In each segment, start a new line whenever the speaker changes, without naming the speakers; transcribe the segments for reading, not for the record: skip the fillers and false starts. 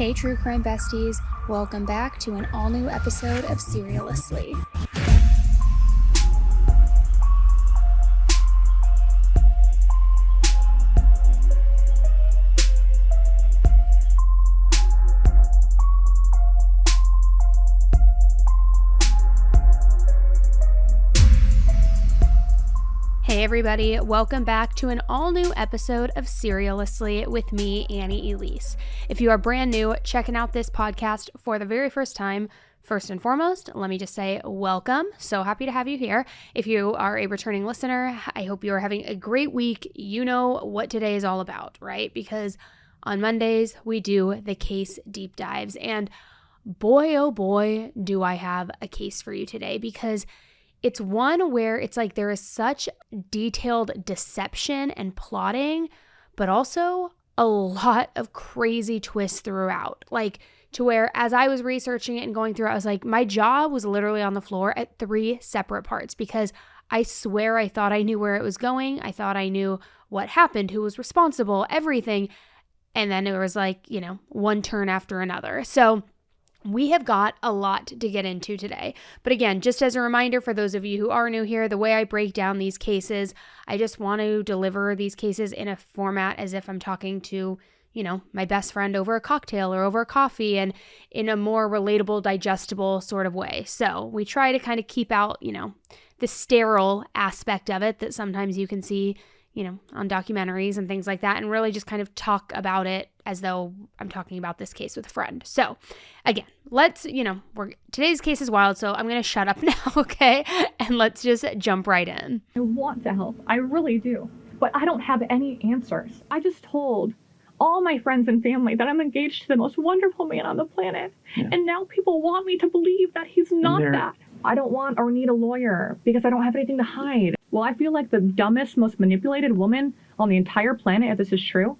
Hey true crime besties, welcome back to an all-new episode of Serialously. Hey everybody, welcome back to an all-new episode of Serialously with me, Annie Elise. If you are brand new, checking out this podcast for the very first time, first and foremost, let me just say welcome. So happy to have you here. If you are a returning listener, I hope you are having a great week. You know what today is all about, right? Because on Mondays, we do the case deep dives. And boy, oh boy, do I have a case for you today, because it's one where it's like there is such detailed deception and plotting, but also a lot of crazy twists throughout. Like, to where as I was researching it and going through it, I was like, my jaw was literally on the floor at 3 separate parts, because I swear I thought I knew where it was going. I thought I knew what happened, who was responsible, everything. And then it was like, one turn after another. So we have got a lot to get into today. But again, just as a reminder for those of you who are new here, the way I break down these cases, I just want to deliver these cases in a format as if I'm talking to, my best friend over a cocktail or over a coffee, and in a more relatable, digestible sort of way. So we try to kind of keep out, the sterile aspect of it that sometimes you can see, on documentaries and things like that, and really just kind of talk about it as though I'm talking about this case with a friend. So again, let's, today's case is wild, so I'm going to shut up now, okay? And let's just jump right in.
I want to help. I really do. But I don't have any answers. I just told all my friends and family that I'm engaged to the most wonderful man on the planet. Yeah. And now people want me to believe that he's not that. I don't want or need a lawyer because I don't have anything to hide. Well, I feel like the dumbest, most manipulated woman on the entire planet if this is true.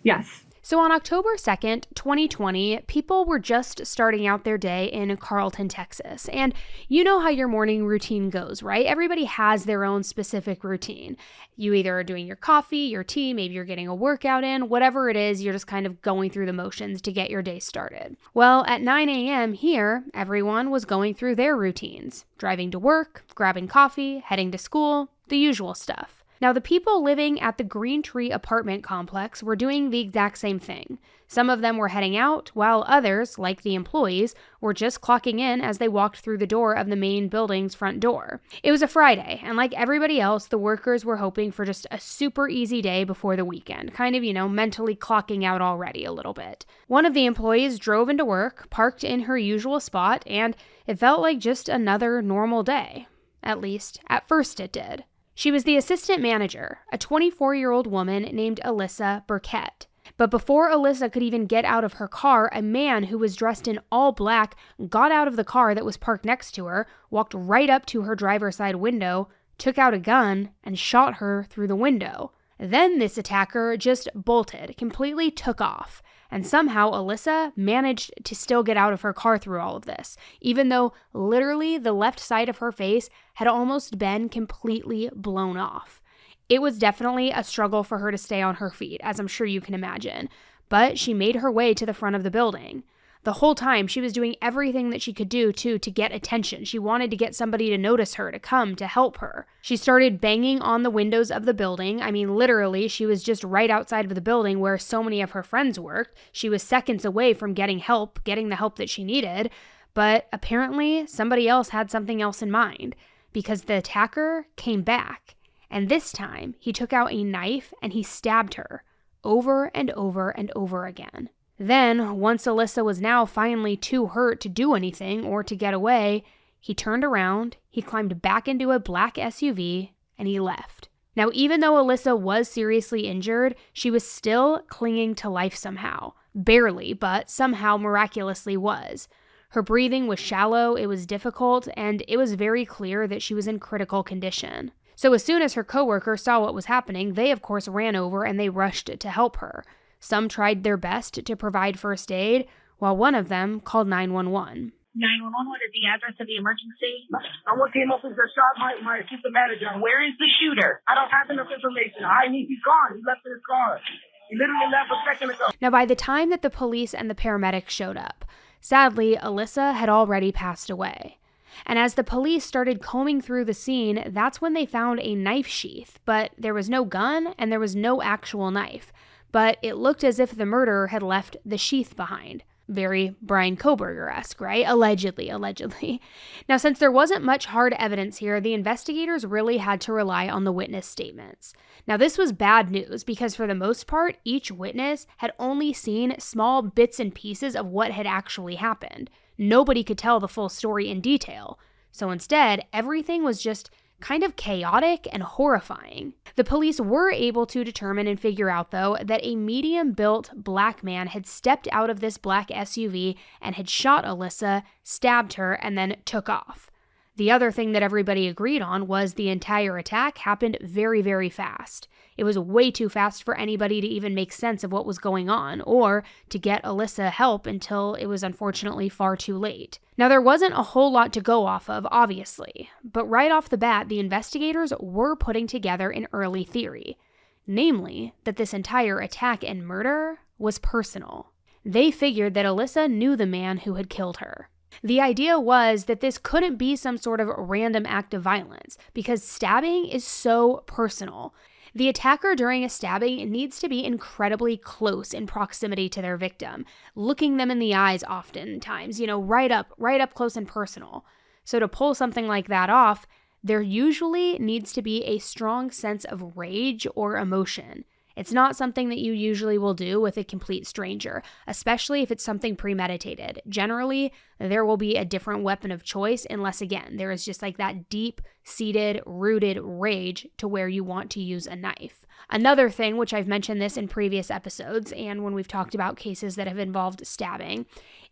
Yes.
So on October 2nd, 2020, people were just starting out their day in Carrollton, Texas. And you know how your morning routine goes, right? Everybody has their own specific routine. You either are doing your coffee, your tea, maybe you're getting a workout in, whatever it is, you're just kind of going through the motions to get your day started. Well, at 9 a.m. here, everyone was going through their routines, driving to work, grabbing coffee, heading to school, the usual stuff. Now, the people living at the Green Tree apartment complex were doing the exact same thing. Some of them were heading out, while others, like the employees, were just clocking in as they walked through the door of the main building's front door. It was a Friday, and like everybody else, the workers were hoping for just a super easy day before the weekend, kind of, mentally clocking out already a little bit. One of the employees drove into work, parked in her usual spot, and it felt like just another normal day. At least, at first it did. She was the assistant manager, a 24-year-old woman named Alyssa Burkett. But before Alyssa could even get out of her car, a man who was dressed in all black got out of the car that was parked next to her, walked right up to her driver's side window, took out a gun, and shot her through the window. Then this attacker just bolted, completely took off. And somehow Alyssa managed to still get out of her car through all of this, even though literally the left side of her face had almost been completely blown off. It was definitely a struggle for her to stay on her feet, as I'm sure you can imagine, but she made her way to the front of the building. The whole time, she was doing everything that she could do, to get attention. She wanted to get somebody to notice her, to come, to help her. She started banging on the windows of the building. I mean, literally, she was just right outside of the building where so many of her friends worked. She was seconds away from getting the help that she needed. But apparently, somebody else had something else in mind, because the attacker came back. And this time, he took out a knife and he stabbed her over and over and over again. Then, once Alyssa was now finally too hurt to do anything or to get away, he turned around, he climbed back into a black SUV, and he left. Now, even though Alyssa was seriously injured, she was still clinging to life somehow. Barely, but somehow miraculously was. Her breathing was shallow, it was difficult, and it was very clear that she was in critical condition. So as soon as her coworker saw what was happening, they of course ran over and they rushed to help her. Some tried their best to provide first aid, while one of them called 911.
911, what is the address of the emergency? I'm with the officer that shot my assistant manager. Where is the shooter? I don't have enough information. He's gone. He left in his car. He literally left a second ago.
Now, by the time that the police and the paramedics showed up, sadly, Alyssa had already passed away. And as the police started combing through the scene, that's when they found a knife sheath, but there was no gun and there was no actual knife. But it looked as if the murderer had left the sheath behind. Very Brian Koberger-esque, right? Allegedly. Now, since there wasn't much hard evidence here, the investigators really had to rely on the witness statements. Now, this was bad news because for the most part, each witness had only seen small bits and pieces of what had actually happened. Nobody could tell the full story in detail. So instead, everything was just kind of chaotic and horrifying. The police were able to determine and figure out, though, that a medium-built black man had stepped out of this black SUV and had shot Alyssa, stabbed her, and then took off. The other thing that everybody agreed on was the entire attack happened very, very fast. It was way too fast for anybody to even make sense of what was going on or to get Alyssa help until it was unfortunately far too late. Now, there wasn't a whole lot to go off of, obviously, but right off the bat, the investigators were putting together an early theory, namely that this entire attack and murder was personal. They figured that Alyssa knew the man who had killed her. The idea was that this couldn't be some sort of random act of violence because stabbing is so personal. The attacker during a stabbing needs to be incredibly close in proximity to their victim, looking them in the eyes oftentimes, right up close and personal. So to pull something like that off, there usually needs to be a strong sense of rage or emotion. It's not something that you usually will do with a complete stranger, especially if it's something premeditated. Generally, there will be a different weapon of choice unless, again, there is just like that deep-seated, rooted rage to where you want to use a knife. Another thing, which I've mentioned this in previous episodes and when we've talked about cases that have involved stabbing,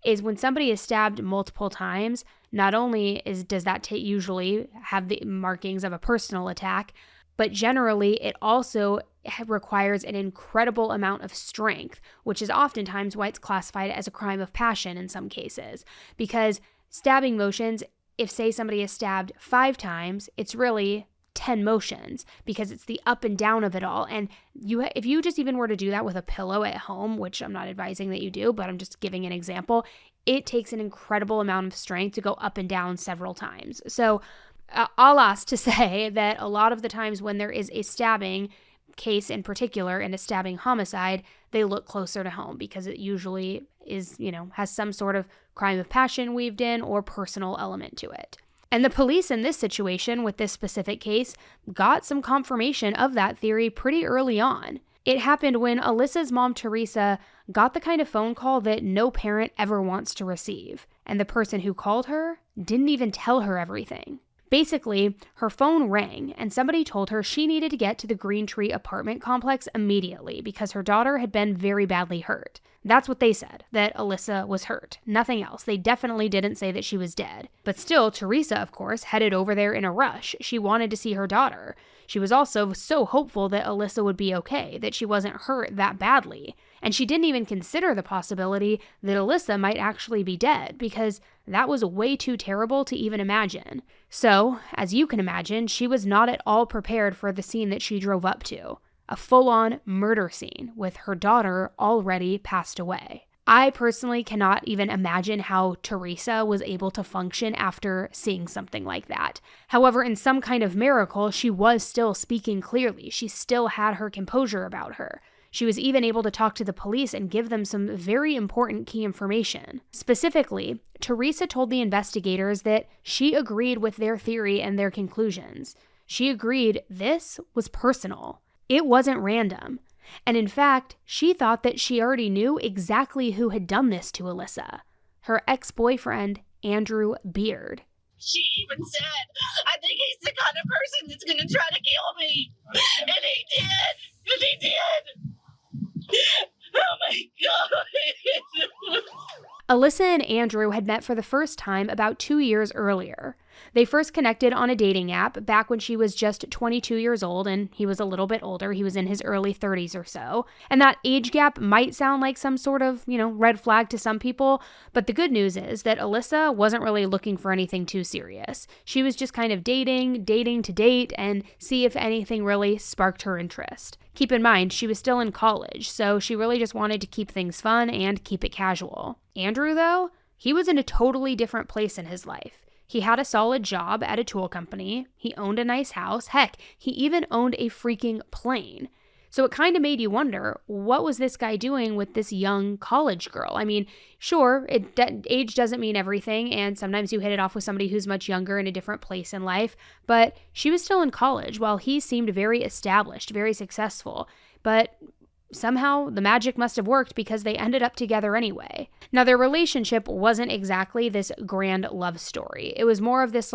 is when somebody is stabbed multiple times, not only does that usually have the markings of a personal attack, but generally it also requires an incredible amount of strength, which is oftentimes why it's classified as a crime of passion in some cases. Because stabbing motions, if say somebody is stabbed 5 times, it's really 10 motions because it's the up and down of it all. And if you just even were to do that with a pillow at home, which I'm not advising that you do, but I'm just giving an example, it takes an incredible amount of strength to go up and down several times. So I'll ask to say that a lot of the times when there is a stabbing case in particular and a stabbing homicide, they look closer to home because it usually is, has some sort of crime of passion weaved in or personal element to it. And the police in this situation with this specific case got some confirmation of that theory pretty early on. It happened when Alyssa's mom, Teresa, got the kind of phone call that no parent ever wants to receive. And the person who called her didn't even tell her everything. Basically, her phone rang and somebody told her she needed to get to the Green Tree apartment complex immediately because her daughter had been very badly hurt. That's what they said, that Alyssa was hurt. Nothing else. They definitely didn't say that she was dead. But still, Teresa, of course, headed over there in a rush. She wanted to see her daughter. She was also so hopeful that Alyssa would be okay, that she wasn't hurt that badly. And she didn't even consider the possibility that Alyssa might actually be dead because that was way too terrible to even imagine. So, as you can imagine, she was not at all prepared for the scene that she drove up to. A full-on murder scene with her daughter already passed away. I personally cannot even imagine how Teresa was able to function after seeing something like that. However, in some kind of miracle, she was still speaking clearly. She still had her composure about her. She was even able to talk to the police and give them some very important key information. Specifically, Teresa told the investigators that she agreed with their theory and their conclusions. She agreed this was personal. It wasn't random. And in fact, she thought that she already knew exactly who had done this to Alyssa. Her ex-boyfriend, Andrew Beard.
She even said, I think he's the kind of person that's going to try to kill me. And he did. And he did. Oh my God.
Alyssa and Andrew had met for the first time about 2 years earlier. They first connected on a dating app back when she was just 22 years old and he was a little bit older. He was in his early 30s or so. And that age gap might sound like some sort of, red flag to some people, but the good news is that Alyssa wasn't really looking for anything too serious. She was just kind of dating to date and see if anything really sparked her interest. Keep in mind, she was still in college, so she really just wanted to keep things fun and keep it casual. Andrew, though, he was in a totally different place in his life. He had a solid job at a tool company. He owned a nice house. Heck, he even owned a freaking plane. So it kind of made you wonder, what was this guy doing with this young college girl? I mean, sure, age doesn't mean everything, and sometimes you hit it off with somebody who's much younger in a different place in life, but she was still in college while he seemed very established, very successful. But somehow the magic must have worked because they ended up together anyway. Now, their relationship wasn't exactly this grand love story. It was more of this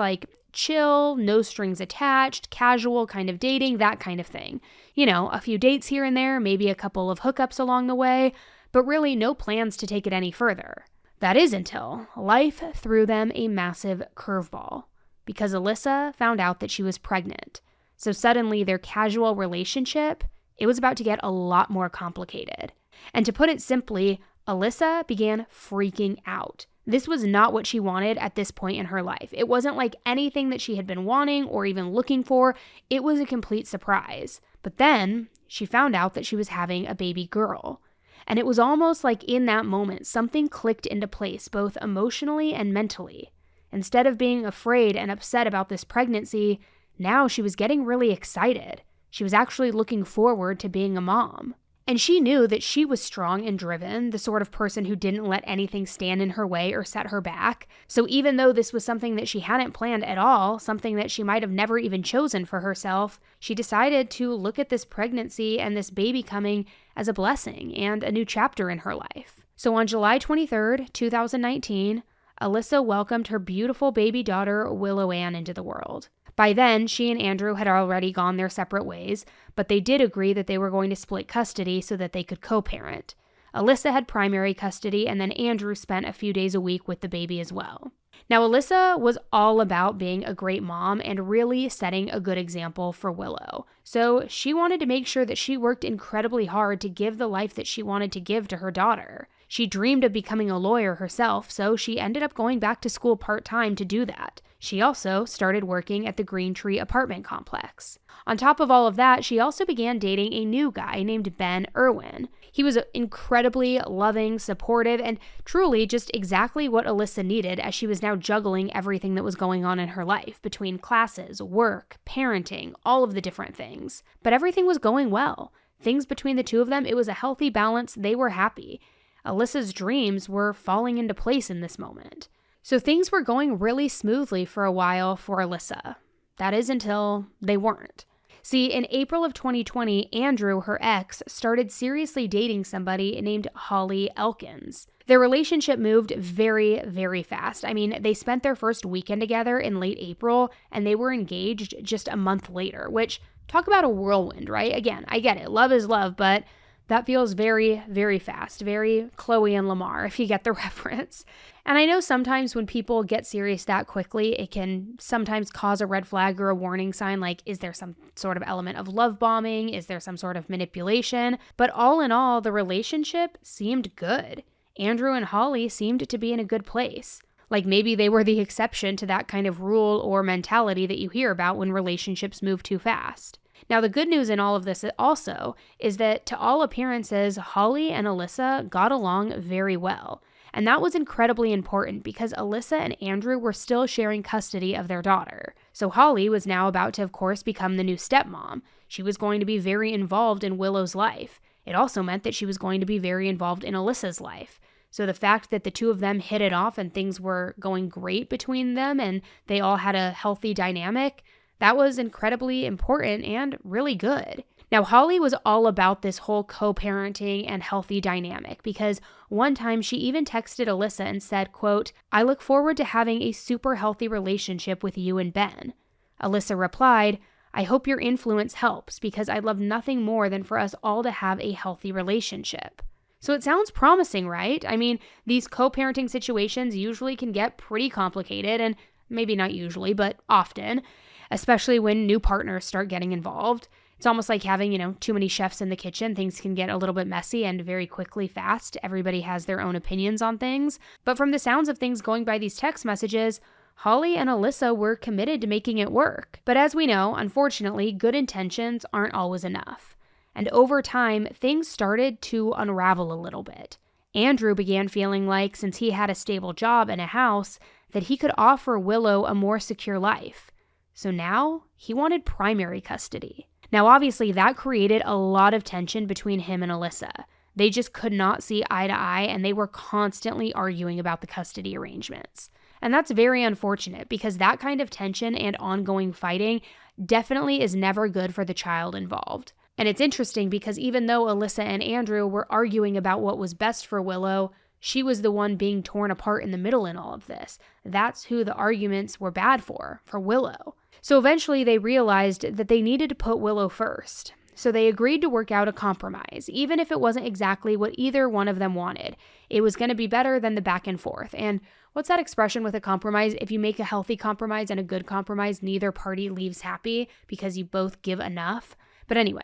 chill, no strings attached, casual kind of dating, that kind of thing. A few dates here and there, maybe a couple of hookups along the way, but really no plans to take it any further. That is until life threw them a massive curveball, because Alyssa found out that she was pregnant. So suddenly their casual relationship, it was about to get a lot more complicated. And to put it simply, Alyssa began freaking out. This was not what she wanted at this point in her life. It wasn't like anything that she had been wanting or even looking for. It was a complete surprise. But then she found out that she was having a baby girl. And it was almost like in that moment, something clicked into place, both emotionally and mentally. Instead of being afraid and upset about this pregnancy, now she was getting really excited. She was actually looking forward to being a mom. And she knew that she was strong and driven, the sort of person who didn't let anything stand in her way or set her back. So even though this was something that she hadn't planned at all, something that she might have never even chosen for herself, she decided to look at this pregnancy and this baby coming as a blessing and a new chapter in her life. So on July 23rd, 2019, Alyssa welcomed her beautiful baby daughter, Willow Ann, into the world. By then, she and Andrew had already gone their separate ways, but they did agree that they were going to split custody so that they could co-parent. Alyssa had primary custody, and then Andrew spent a few days a week with the baby as well. Now, Alyssa was all about being a great mom and really setting a good example for Willow. So she wanted to make sure that she worked incredibly hard to give the life that she wanted to give to her daughter. She dreamed of becoming a lawyer herself, so she ended up going back to school part-time to do that. She also started working at the Green Tree apartment complex. On top of all of that, she also began dating a new guy named Ben Irwin. He was incredibly loving, supportive, and truly just exactly what Alyssa needed as she was now juggling everything that was going on in her life between classes, work, parenting, all of the different things. But everything was going well. Things between the two of them, it was a healthy balance. They were happy. Alyssa's dreams were falling into place in this moment. So things were going really smoothly for a while for Alyssa. That is until they weren't. See, in April of 2020, Andrew, her ex, started seriously dating somebody named Holly Elkins. Their relationship moved very, very fast. I mean, they spent their first weekend together in late April, and they were engaged just a month later, which, talk about a whirlwind, right? Again, I get it. Love is love, but that feels very, very fast, very Chloe and Lamar, if you get the reference. And I know sometimes when people get serious that quickly, it can sometimes cause a red flag or a warning sign, like, is there some sort of element of love bombing? Is there some sort of manipulation? But all in all, the relationship seemed good. Andrew and Holly seemed to be in a good place. Like maybe they were the exception to that kind of rule or mentality that you hear about when relationships move too fast. Now, the good news in all of this also is that to all appearances, Holly and Alyssa got along very well. And that was incredibly important because Alyssa and Andrew were still sharing custody of their daughter. So Holly was now about to, of course, become the new stepmom. She was going to be very involved in Willow's life. It also meant that she was going to be very involved in Alyssa's life. So the fact that the two of them hit it off and things were going great between them and they all had a healthy dynamic, that was incredibly important and really good. Now, Holly was all about this whole co-parenting and healthy dynamic because one time she even texted Alyssa and said, quote, "I look forward to having a super healthy relationship with you and Ben." Alyssa replied, "I hope your influence helps because I'd love nothing more than for us all to have a healthy relationship." So it sounds promising, right? I mean, these co-parenting situations usually can get pretty complicated and maybe not usually, but often, especially when new partners start getting involved. It's almost like having, too many chefs in the kitchen. Things can get a little bit messy and very quickly fast. Everybody has their own opinions on things. But from the sounds of things going by these text messages, Holly and Alyssa were committed to making it work. But as we know, unfortunately, good intentions aren't always enough. And over time, things started to unravel a little bit. Andrew began feeling like, since he had a stable job and a house, that he could offer Willow a more secure life. So now, he wanted primary custody. Now, obviously, that created a lot of tension between him and Alyssa. They just could not see eye to eye, and they were constantly arguing about the custody arrangements. And that's very unfortunate because that kind of tension and ongoing fighting definitely is never good for the child involved. And it's interesting because even though Alyssa and Andrew were arguing about what was best for Willow, she was the one being torn apart in the middle in all of this. That's who the arguments were bad for Willow. So eventually they realized that they needed to put Willow first. So they agreed to work out a compromise, even if it wasn't exactly what either one of them wanted. It was going to be better than the back and forth. And what's that expression with a compromise? If you make a healthy compromise and a good compromise, neither party leaves happy because you both give enough. But anyway,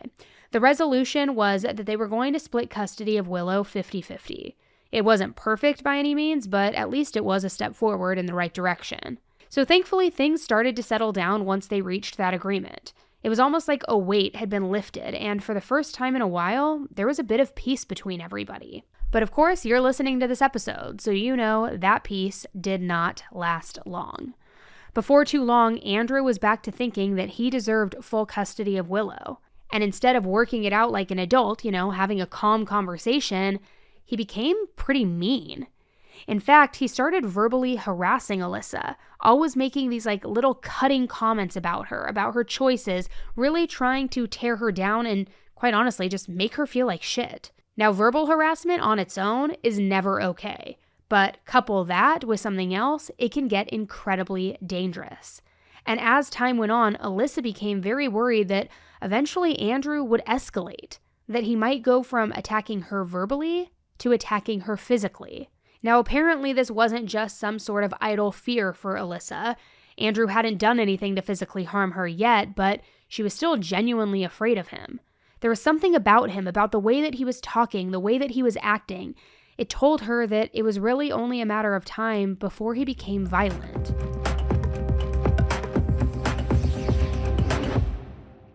the resolution was that they were going to split custody of Willow 50-50. It wasn't perfect by any means, but at least it was a step forward in the right direction. So thankfully, things started to settle down once they reached that agreement. It was almost like a weight had been lifted, and for the first time in a while, there was a bit of peace between everybody. But of course, you're listening to this episode, so you know that peace did not last long. Before too long, Andrew was back to thinking that he deserved full custody of Willow. And instead of working it out like an adult, having a calm conversation, he became pretty mean. In fact, he started verbally harassing Alyssa, always making these little cutting comments about her choices, really trying to tear her down and, quite honestly, just make her feel like shit. Now, verbal harassment on its own is never okay, but couple that with something else, it can get incredibly dangerous. And as time went on, Alyssa became very worried that eventually Andrew would escalate, that he might go from attacking her verbally to attacking her physically. Now, apparently this wasn't just some sort of idle fear for Alyssa. Andrew hadn't done anything to physically harm her yet, but she was still genuinely afraid of him. There was something about him, about the way that he was talking, the way that he was acting. It told her that it was really only a matter of time before he became violent.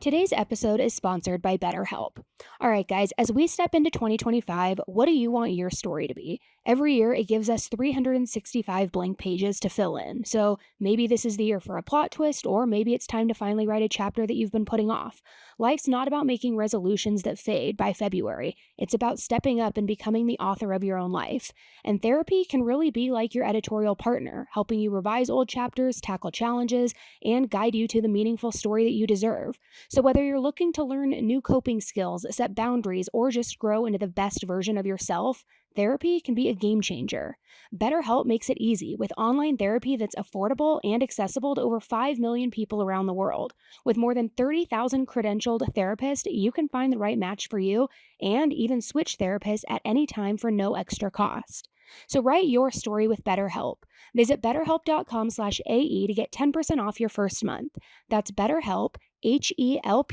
Today's episode is sponsored by BetterHelp. All right, guys, as we step into 2025, what do you want your story to be? Every year, it gives us 365 blank pages to fill in. So maybe this is the year for a plot twist, or maybe it's time to finally write a chapter that you've been putting off. Life's not about making resolutions that fade by February. It's about stepping up and becoming the author of your own life. And therapy can really be like your editorial partner, helping you revise old chapters, tackle challenges, and guide you to the meaningful story that you deserve. So whether you're looking to learn new coping skills, set boundaries, or just grow into the best version of yourself, therapy can be a game changer. BetterHelp makes it easy with online therapy that's affordable and accessible to over 5 million people around the world. With more than 30,000 credentialed therapists, you can find the right match for you and even switch therapists at any time for no extra cost. So write your story with BetterHelp. Visit betterhelp.com/AE to get 10% off your first month. That's BetterHelp, HELP.com/AE.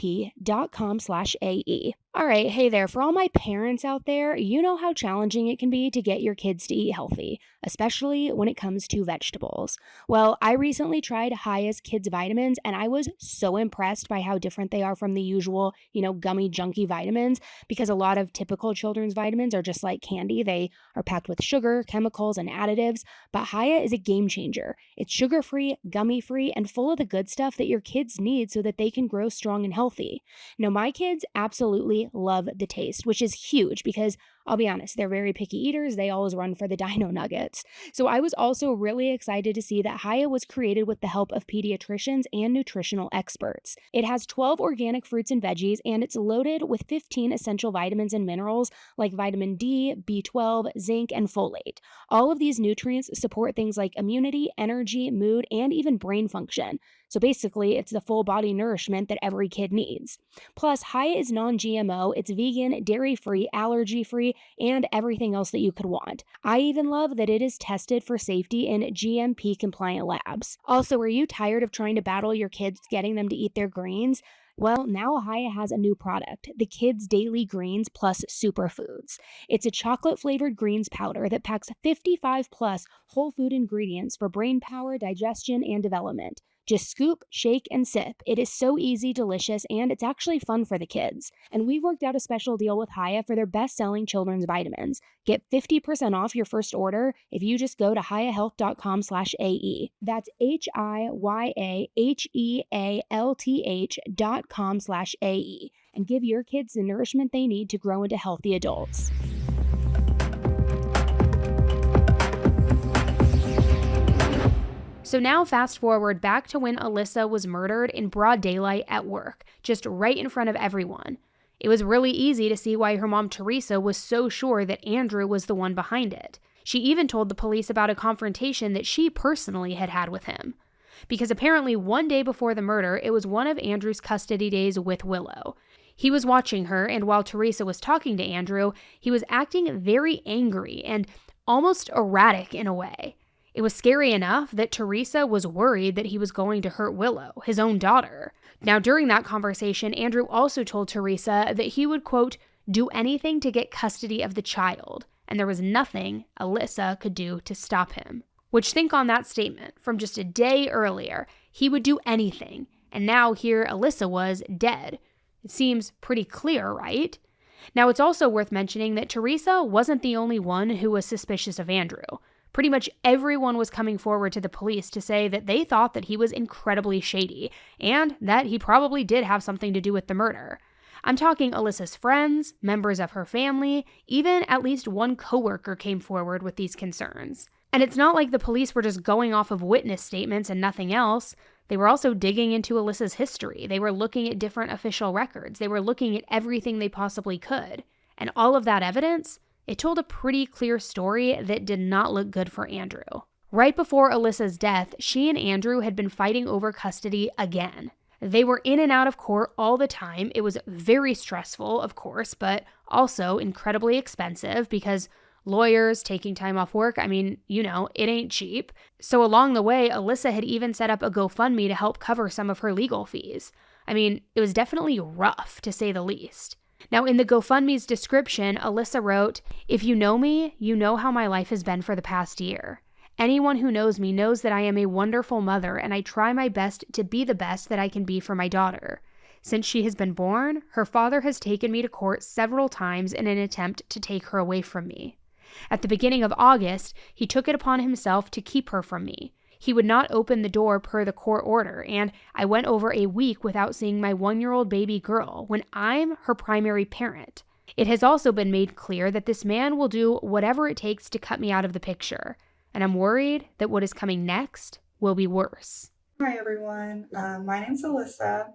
All right, hey there, for all my parents out there, you know how challenging it can be to get your kids to eat healthy, especially when it comes to vegetables. Well, I recently tried HIYA's kids vitamins, and I was so impressed by how different they are from the usual, gummy junky vitamins, because a lot of typical children's vitamins are just like candy. They are packed with sugar, chemicals, and additives, but HIYA is a game changer. It's sugar-free, gummy-free, and full of the good stuff that your kids need so that they can grow strong and healthy. Now, my kids absolutely love the taste, which is huge because I'll be honest, they're very picky eaters. They always run for the dino nuggets. So I was also really excited to see that HIYA was created with the help of pediatricians and nutritional experts. It has 12 organic fruits and veggies, and it's loaded with 15 essential vitamins and minerals like vitamin D, B12, zinc, and folate. All of these nutrients support things like immunity, energy, mood, and even brain function. So basically, it's the full body nourishment that every kid needs. Plus, HIYA is non-GMO, it's vegan, dairy-free, allergy-free, delivery, and everything else that you could want. I even love that it is tested for safety in GMP compliant labs. Also, are you tired of trying to battle your kids getting them to eat their greens? Well, now HIYA has a new product, the Kids Daily Greens Plus Superfoods. It's a chocolate-flavored greens powder that packs 55-plus whole food ingredients for brain power, digestion, and development. Just scoop, shake, and sip. It is so easy, delicious, and it's actually fun for the kids. And we've worked out a special deal with HIYA for their best-selling children's vitamins. Get 50% off your first order if you just go to HIYAHealth.com/AE. That's HIYAHEALTH.com/AE. And give your kids the nourishment they need to grow into healthy adults. So now fast forward back to when Alyssa was murdered in broad daylight at work, just right in front of everyone. It was really easy to see why her mom Teresa was so sure that Andrew was the one behind it. She even told the police about a confrontation that she personally had had with him. Because apparently one day before the murder, it was one of Andrew's custody days with Willow. He was watching her, and while Teresa was talking to Andrew, he was acting very angry and almost erratic in a way. It was scary enough that Teresa was worried that he was going to hurt Willow, his own daughter. Now, during that conversation, Andrew also told Teresa that he would, quote, do anything to get custody of the child, and there was nothing Alyssa could do to stop him. Which, think on that statement from just a day earlier. He would do anything, and now here Alyssa was dead. It seems pretty clear, right? Now, it's also worth mentioning that Teresa wasn't the only one who was suspicious of Andrew. Pretty much everyone was coming forward to the police to say that they thought that he was incredibly shady and that he probably did have something to do with the murder. I'm talking Alyssa's friends, members of her family, even at least one coworker came forward with these concerns. And it's not like the police were just going off of witness statements and nothing else. They were also digging into Alyssa's history. They were looking at different official records. They were looking at everything they possibly could. And all of that evidence, it told a pretty clear story that did not look good for Andrew. Right before Alyssa's death, she and Andrew had been fighting over custody again. They were in and out of court all the time. It was very stressful, of course, but also incredibly expensive because lawyers taking time off work, I mean, you know, it ain't cheap. So along the way, Alyssa had even set up a GoFundMe to help cover some of her legal fees. I mean, it was definitely rough, to say the least. Now, in the GoFundMe's description, Alyssa wrote, "If you know me, you know how my life has been for the past year. Anyone who knows me knows that I am a wonderful mother and I try my best to be the best that I can be for my daughter. Since she has been born, her father has taken me to court several times in an attempt to take her away from me. At the beginning of August, he took it upon himself to keep her from me. He would not open the door per the court order, and I went over a week without seeing my 1-year-old baby girl when I'm her primary parent. It has also been made clear that this man will do whatever it takes to cut me out of the picture, and I'm worried that what is coming next will be worse."
Hi everyone, my name's Alyssa.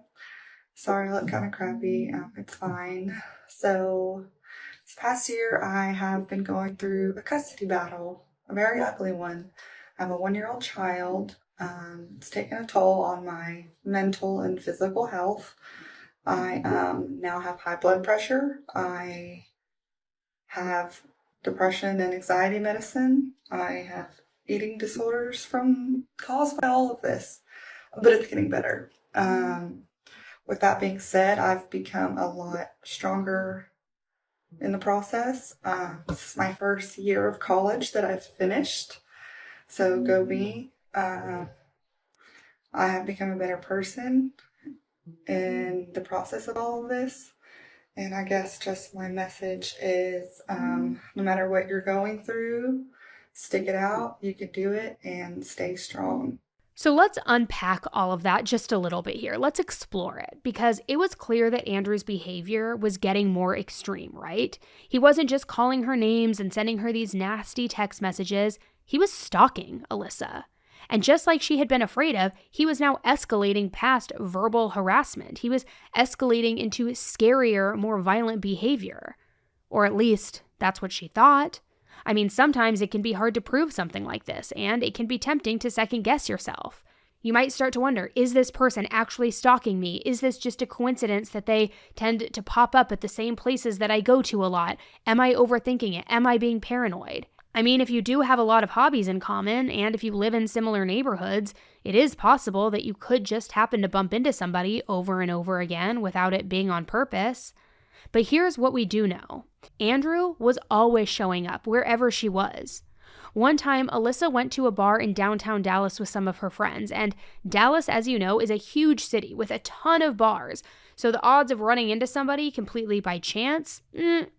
Sorry I look kind of crappy, it's fine. So, this past year I have been going through a custody battle, a very ugly one. I have a 1-year-old child. It's taken a toll on my mental and physical health. I now have high blood pressure. I have depression and anxiety medicine. I have eating disorders caused by all of this, but it's getting better. With that being said, I've become a lot stronger in the process. This is my first year of college that I've finished. So go me. I have become a better person in the process of all of this. And I guess just my message is no matter what you're going through, stick it out, you can do it, and stay strong.
So let's unpack all of that just a little bit here. Let's explore it, because it was clear that Andrew's behavior was getting more extreme, right? He wasn't just calling her names and sending her these nasty text messages. He was stalking Alyssa. And just like she had been afraid of, he was now escalating past verbal harassment. He was escalating into scarier, more violent behavior. Or at least, that's what she thought. I mean, sometimes it can be hard to prove something like this, and it can be tempting to second-guess yourself. You might start to wonder, is this person actually stalking me? Is this just a coincidence that they tend to pop up at the same places that I go to a lot? Am I overthinking it? Am I being paranoid? I mean, if you do have a lot of hobbies in common, and if you live in similar neighborhoods, it is possible that you could just happen to bump into somebody over and over again without it being on purpose. But here's what we do know. Andrew was always showing up wherever she was. One time, Alyssa went to a bar in downtown Dallas with some of her friends, and Dallas, as you know, is a huge city with a ton of bars, so the odds of running into somebody completely by chance,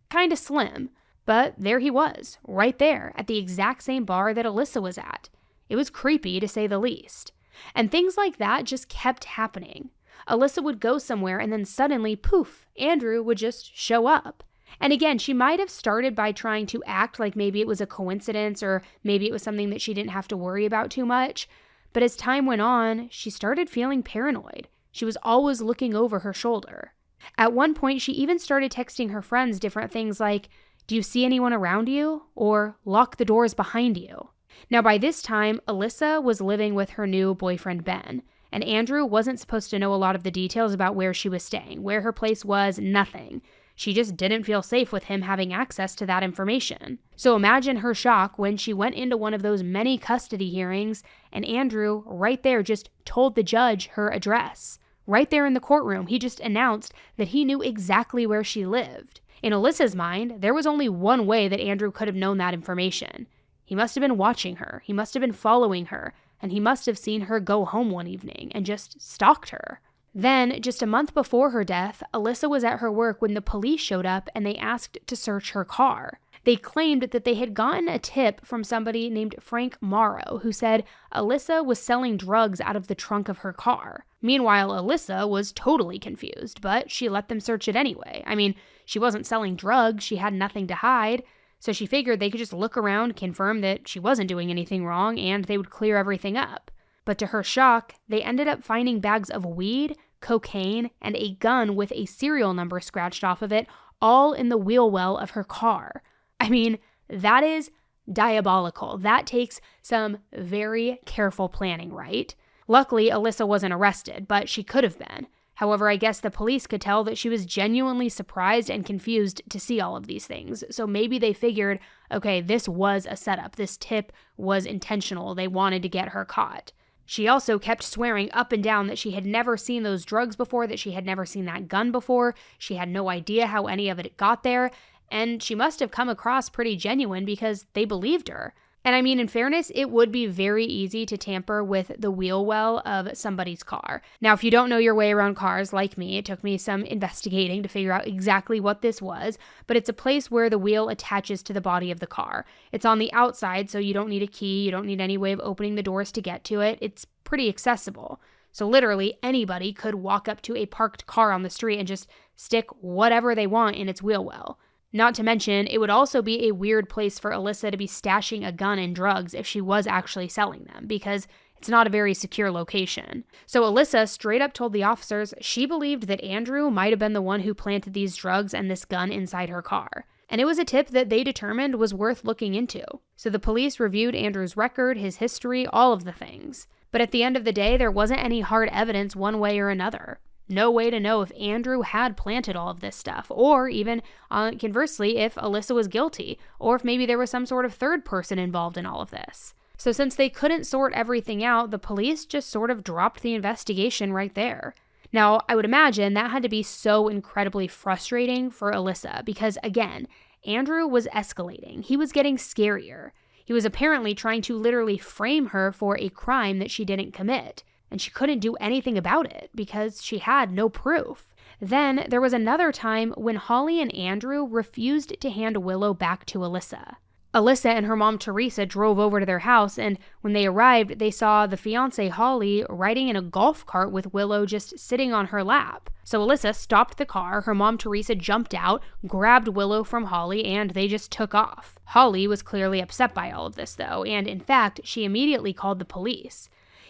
kind of slim. But there he was, right there, at the exact same bar that Alyssa was at. It was creepy, to say the least. And things like that just kept happening. Alyssa would go somewhere and then suddenly, poof, Andrew would just show up. And again, she might have started by trying to act like maybe it was a coincidence or maybe it was something that she didn't have to worry about too much. But as time went on, she started feeling paranoid. She was always looking over her shoulder. At one point, she even started texting her friends different things like, "Do you see anyone around you?" or "Lock the doors behind you." Now, by this time, Alyssa was living with her new boyfriend, Ben, and Andrew wasn't supposed to know a lot of the details about where she was staying, where her place was, nothing. She just didn't feel safe with him having access to that information. So imagine her shock when she went into one of those many custody hearings and Andrew, right there, just told the judge her address. Right there in the courtroom, he just announced that he knew exactly where she lived. In Alyssa's mind, there was only one way that Andrew could have known that information. He must have been watching her, he must have been following her, and he must have seen her go home one evening and just stalked her. Then, just a month before her death, Alyssa was at her work when the police showed up and they asked to search her car. They claimed that they had gotten a tip from somebody named Frank Morrow who said Alyssa was selling drugs out of the trunk of her car. Meanwhile, Alyssa was totally confused, but she let them search it anyway. I mean, she wasn't selling drugs, she had nothing to hide, so she figured they could just look around, confirm that she wasn't doing anything wrong, and they would clear everything up. But to her shock, they ended up finding bags of weed, cocaine, and a gun with a serial number scratched off of it, all in the wheel well of her car. I mean, that is diabolical. That takes some very careful planning, right? Luckily, Alyssa wasn't arrested, but she could have been. However, I guess the police could tell that she was genuinely surprised and confused to see all of these things. So maybe they figured, okay, this was a setup. This tip was intentional. They wanted to get her caught. She also kept swearing up and down that she had never seen those drugs before, that she had never seen that gun before. She had no idea how any of it got there. And she must have come across pretty genuine because they believed her. And I mean, in fairness, it would be very easy to tamper with the wheel well of somebody's car. Now, if you don't know your way around cars like me, it took me some investigating to figure out exactly what this was, but it's a place where the wheel attaches to the body of the car. It's on the outside, so you don't need a key, you don't need any way of opening the doors to get to it. It's pretty accessible. So literally anybody could walk up to a parked car on the street and just stick whatever they want in its wheel well. Not to mention, it would also be a weird place for Alyssa to be stashing a gun and drugs if she was actually selling them, because it's not a very secure location. So Alyssa straight up told the officers she believed that Andrew might have been the one who planted these drugs and this gun inside her car. And it was a tip that they determined was worth looking into. So the police reviewed Andrew's record, his history, all of the things. But at the end of the day, there wasn't any hard evidence one way or another. No way to know if Andrew had planted all of this stuff, or even, conversely, if Alyssa was guilty, or if maybe there was some sort of third person involved in all of this. So since they couldn't sort everything out, the police just sort of dropped the investigation right there. Now, I would imagine that had to be so incredibly frustrating for Alyssa, because again, Andrew was escalating. He was getting scarier. He was apparently trying to literally frame her for a crime that she didn't commit. And she couldn't do anything about it because she had no proof. Then there was another time when Holly and Andrew refused to hand Willow back to Alyssa. Alyssa and her mom Teresa drove over to their house, and when they arrived, they saw the fiancé Holly riding in a golf cart with Willow just sitting on her lap. So Alyssa stopped the car, her mom Teresa jumped out, grabbed Willow from Holly, and they just took off. Holly was clearly upset by all of this though, and in fact, she immediately called the police.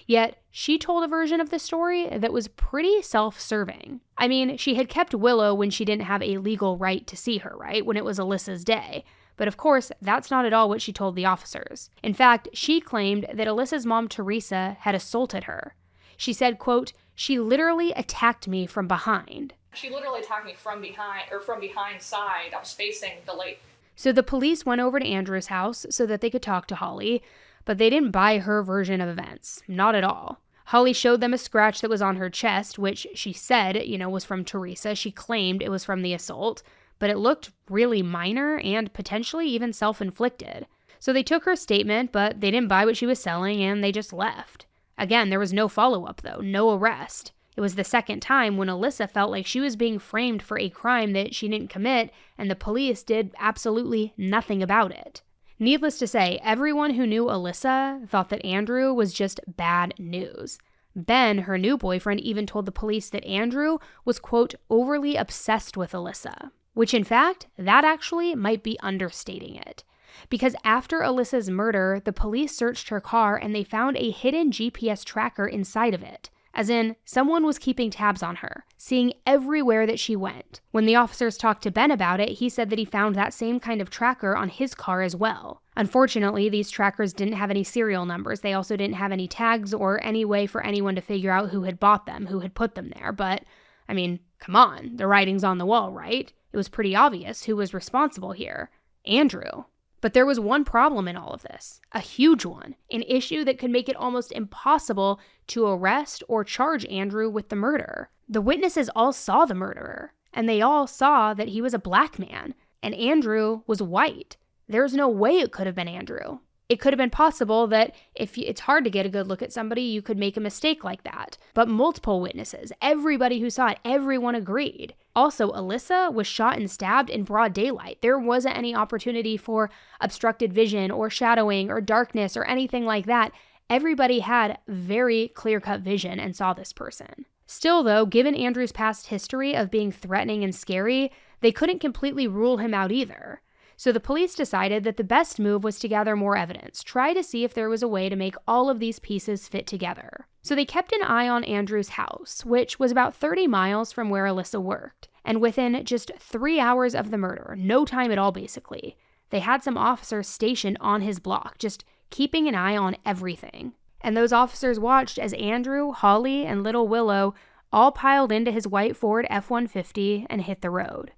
Yet, she told a version of the story that was pretty self-serving. I mean, she had kept Willow when she didn't have a legal right to see her, right? When it was Alyssa's day. But of course, that's not at all what she told the officers. In fact, she claimed that Alyssa's mom, Teresa, had assaulted her. She said, quote, "She literally attacked me from behind."
She literally attacked me from behind side. I was facing the lake.
So the police went over to Andrew's house so that they could talk to Holly, but they didn't buy her version of events. Not at all. Holly showed them a scratch that was on her chest, which she said, was from Teresa. She claimed it was from the assault, but it looked really minor and potentially even self-inflicted. So they took her statement, but they didn't buy what she was selling and they just left. Again, there was no follow-up though, no arrest. It was the second time when Alyssa felt like she was being framed for a crime that she didn't commit, and the police did absolutely nothing about it. Needless to say, everyone who knew Alyssa thought that Andrew was just bad news. Ben, her new boyfriend, even told the police that Andrew was, quote, overly obsessed with Alyssa, which in fact, that actually might be understating it. Because after Alyssa's murder, the police searched her car and they found a hidden GPS tracker inside of it. As in, someone was keeping tabs on her, seeing everywhere that she went. When the officers talked to Ben about it, he said that he found that same kind of tracker on his car as well. Unfortunately, these trackers didn't have any serial numbers. They also didn't have any tags or any way for anyone to figure out who had bought them, who had put them there. But, I mean, come on, the writing's on the wall, right? It was pretty obvious who was responsible here. Andrew. But there was one problem in all of this, a huge one, an issue that could make it almost impossible to arrest or charge Andrew with the murder. The witnesses all saw the murderer, and they all saw that he was a black man, and Andrew was white. There's no way it could have been Andrew. It could have been possible that if it's hard to get a good look at somebody, you could make a mistake like that. But multiple witnesses, everybody who saw it, everyone agreed. Also, Alyssa was shot and stabbed in broad daylight. There wasn't any opportunity for obstructed vision or shadowing or darkness or anything like that. Everybody had very clear-cut vision and saw this person. Still, though, given Andrew's past history of being threatening and scary, they couldn't completely rule him out either. So the police decided that the best move was to gather more evidence, try to see if there was a way to make all of these pieces fit together. So they kept an eye on Andrew's house, which was about 30 miles from where Alyssa worked. And within just 3 hours of the murder, no time at all basically, they had some officers stationed on his block, just keeping an eye on everything. And those officers watched as Andrew, Holly, and little Willow all piled into his white Ford F-150 and hit the road.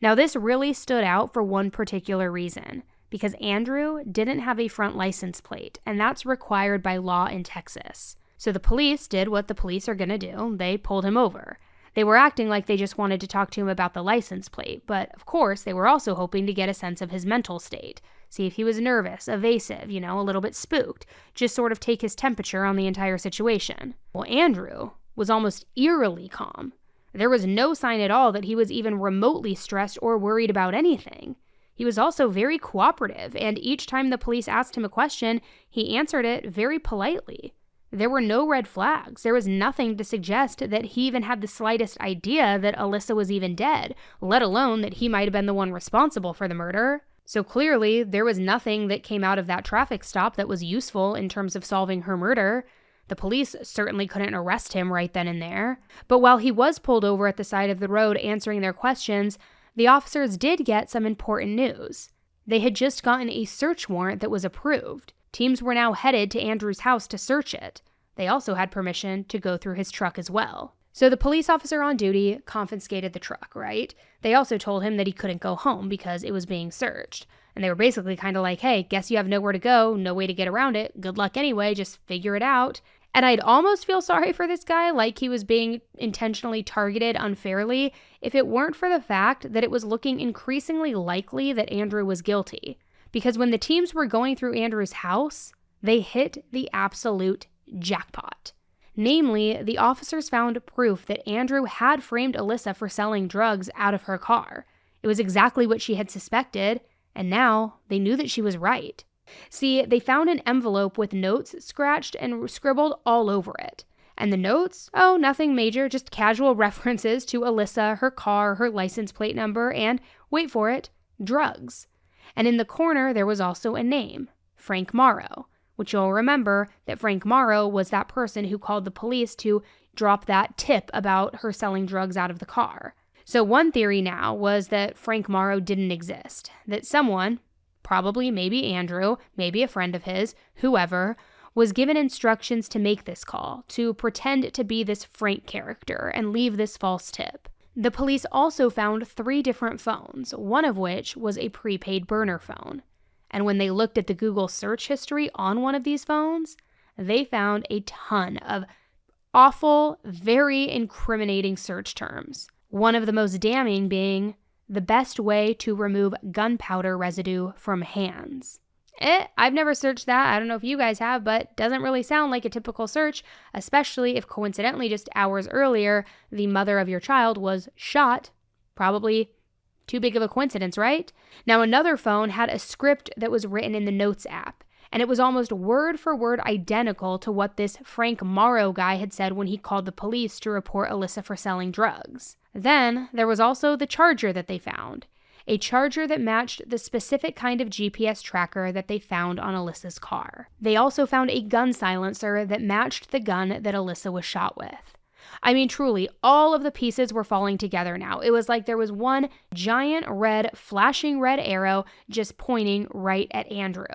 Now, this really stood out for one particular reason, because Andrew didn't have a front license plate, and that's required by law in Texas. So the police did what the police are going to do. They pulled him over. They were acting like they just wanted to talk to him about the license plate, but of course, they were also hoping to get a sense of his mental state, see if he was nervous, evasive, a little bit spooked, just sort of take his temperature on the entire situation. Well, Andrew was almost eerily calm. There was no sign at all that he was even remotely stressed or worried about anything. He was also very cooperative, and each time the police asked him a question, he answered it very politely. There were no red flags. There was nothing to suggest that he even had the slightest idea that Alyssa was even dead, let alone that he might have been the one responsible for the murder. So clearly, there was nothing that came out of that traffic stop that was useful in terms of solving her murder. The police certainly couldn't arrest him right then and there. But while he was pulled over at the side of the road answering their questions, the officers did get some important news. They had just gotten a search warrant that was approved. Teams were now headed to Andrew's house to search it. They also had permission to go through his truck as well. So the police officer on duty confiscated the truck, right? They also told him that he couldn't go home because it was being searched. And they were basically kind of like, hey, guess you have nowhere to go, no way to get around it. Good luck anyway, just figure it out. And I'd almost feel sorry for this guy, like he was being intentionally targeted unfairly, if it weren't for the fact that it was looking increasingly likely that Andrew was guilty. Because when the teams were going through Andrew's house, they hit the absolute jackpot. Namely, the officers found proof that Andrew had framed Alyssa for selling drugs out of her car. It was exactly what she had suspected, and now they knew that she was right. See, they found an envelope with notes scratched and scribbled all over it. And the notes? Oh, nothing major, just casual references to Alyssa, her car, her license plate number, and, wait for it, drugs. And in the corner, there was also a name, Frank Morrow, which you'll remember that Frank Morrow was that person who called the police to drop that tip about her selling drugs out of the car. So one theory now was that Frank Morrow didn't exist, that someone, probably maybe Andrew, maybe a friend of his, whoever, was given instructions to make this call, to pretend to be this Frank character and leave this false tip. The police also found 3 different phones, one of which was a prepaid burner phone. And when they looked at the Google search history on one of these phones, they found a ton of awful, very incriminating search terms. One of the most damning being the best way to remove gunpowder residue from hands. I've never searched that. I don't know if you guys have, but doesn't really sound like a typical search, especially if coincidentally just hours earlier, the mother of your child was shot. Probably too big of a coincidence, right? Now, another phone had a script that was written in the Notes app, and it was almost word for word identical to what this Frank Morrow guy had said when he called the police to report Alyssa for selling drugs. Then, there was also the charger that they found. A charger that matched the specific kind of GPS tracker that they found on Alyssa's car. They also found a gun silencer that matched the gun that Alyssa was shot with. I mean, truly, all of the pieces were falling together now. It was like there was one giant flashing red arrow just pointing right at Andrew.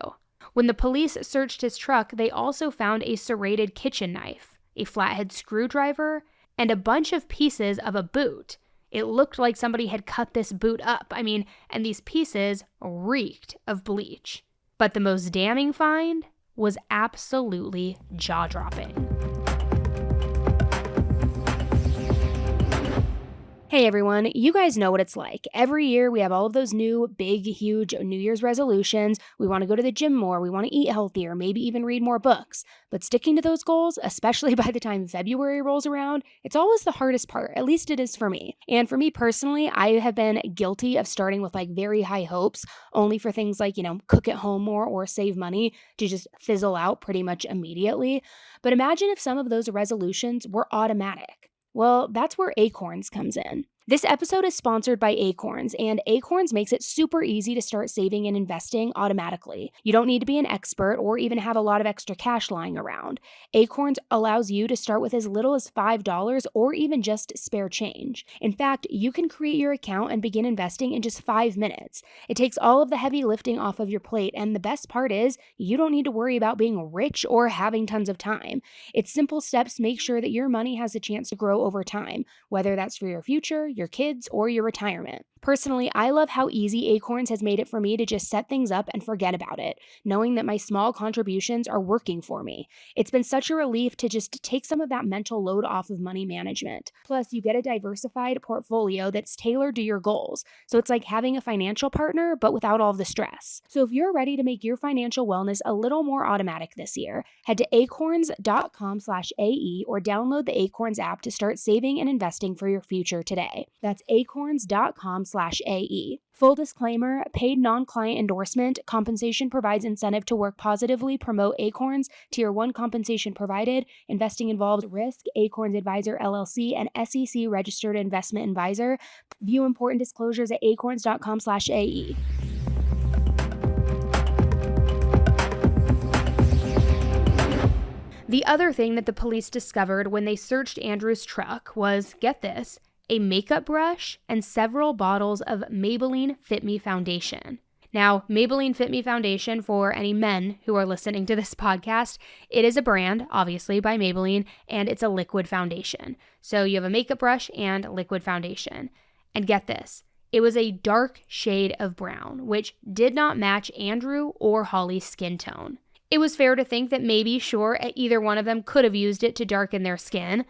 When the police searched his truck, they also found a serrated kitchen knife, a flathead screwdriver, and a bunch of pieces of a boot. It looked like somebody had cut this boot up. And these pieces reeked of bleach. But the most damning find was absolutely jaw-dropping. Hey everyone, you guys know what it's like. Every year we have all of those new, big, huge New Year's resolutions. We want to go to the gym more, we want to eat healthier, maybe even read more books. But sticking to those goals, especially by the time February rolls around, it's always the hardest part, at least it is for me. And for me personally, I have been guilty of starting with very high hopes, only for things like, cook at home more or save money to just fizzle out pretty much immediately. But imagine if some of those resolutions were automatic. Well, that's where Acorns comes in. This episode is sponsored by Acorns, and Acorns makes it super easy to start saving and investing automatically. You don't need to be an expert or even have a lot of extra cash lying around. Acorns allows you to start with as little as $5 or even just spare change. In fact, you can create your account and begin investing in just 5 minutes. It takes all of the heavy lifting off of your plate, and the best part is you don't need to worry about being rich or having tons of time. Its simple steps make sure that your money has a chance to grow over time, whether that's for your future, your kids, or your retirement. Personally, I love how easy Acorns has made it for me to just set things up and forget about it, knowing that my small contributions are working for me. It's been such a relief to just take some of that mental load off of money management. Plus, you get a diversified portfolio that's tailored to your goals. So it's like having a financial partner, but without all of the stress. So if you're ready to make your financial wellness a little more automatic this year, head to acorns.com/AE or download the Acorns app to start saving and investing for your future today. That's acorns.com/AE. Full disclaimer, paid non-client endorsement. Compensation provides incentive to work positively. Promote Acorns. Tier 1 compensation provided. Investing involves risk. Acorns Advisor LLC and SEC registered investment advisor. View important disclosures at acorns.com/AE. The other thing that the police discovered when they searched Andrew's truck was, get this, a makeup brush and several bottles of Maybelline Fit Me foundation. Now, Maybelline Fit Me foundation, for any men who are listening to this podcast, it is a brand, obviously, by Maybelline, and it's a liquid foundation. So you have a makeup brush and liquid foundation. And get this, it was a dark shade of brown, which did not match Andrew or Holly's skin tone. It was fair to think that maybe, sure, either one of them could have used it to darken their skin,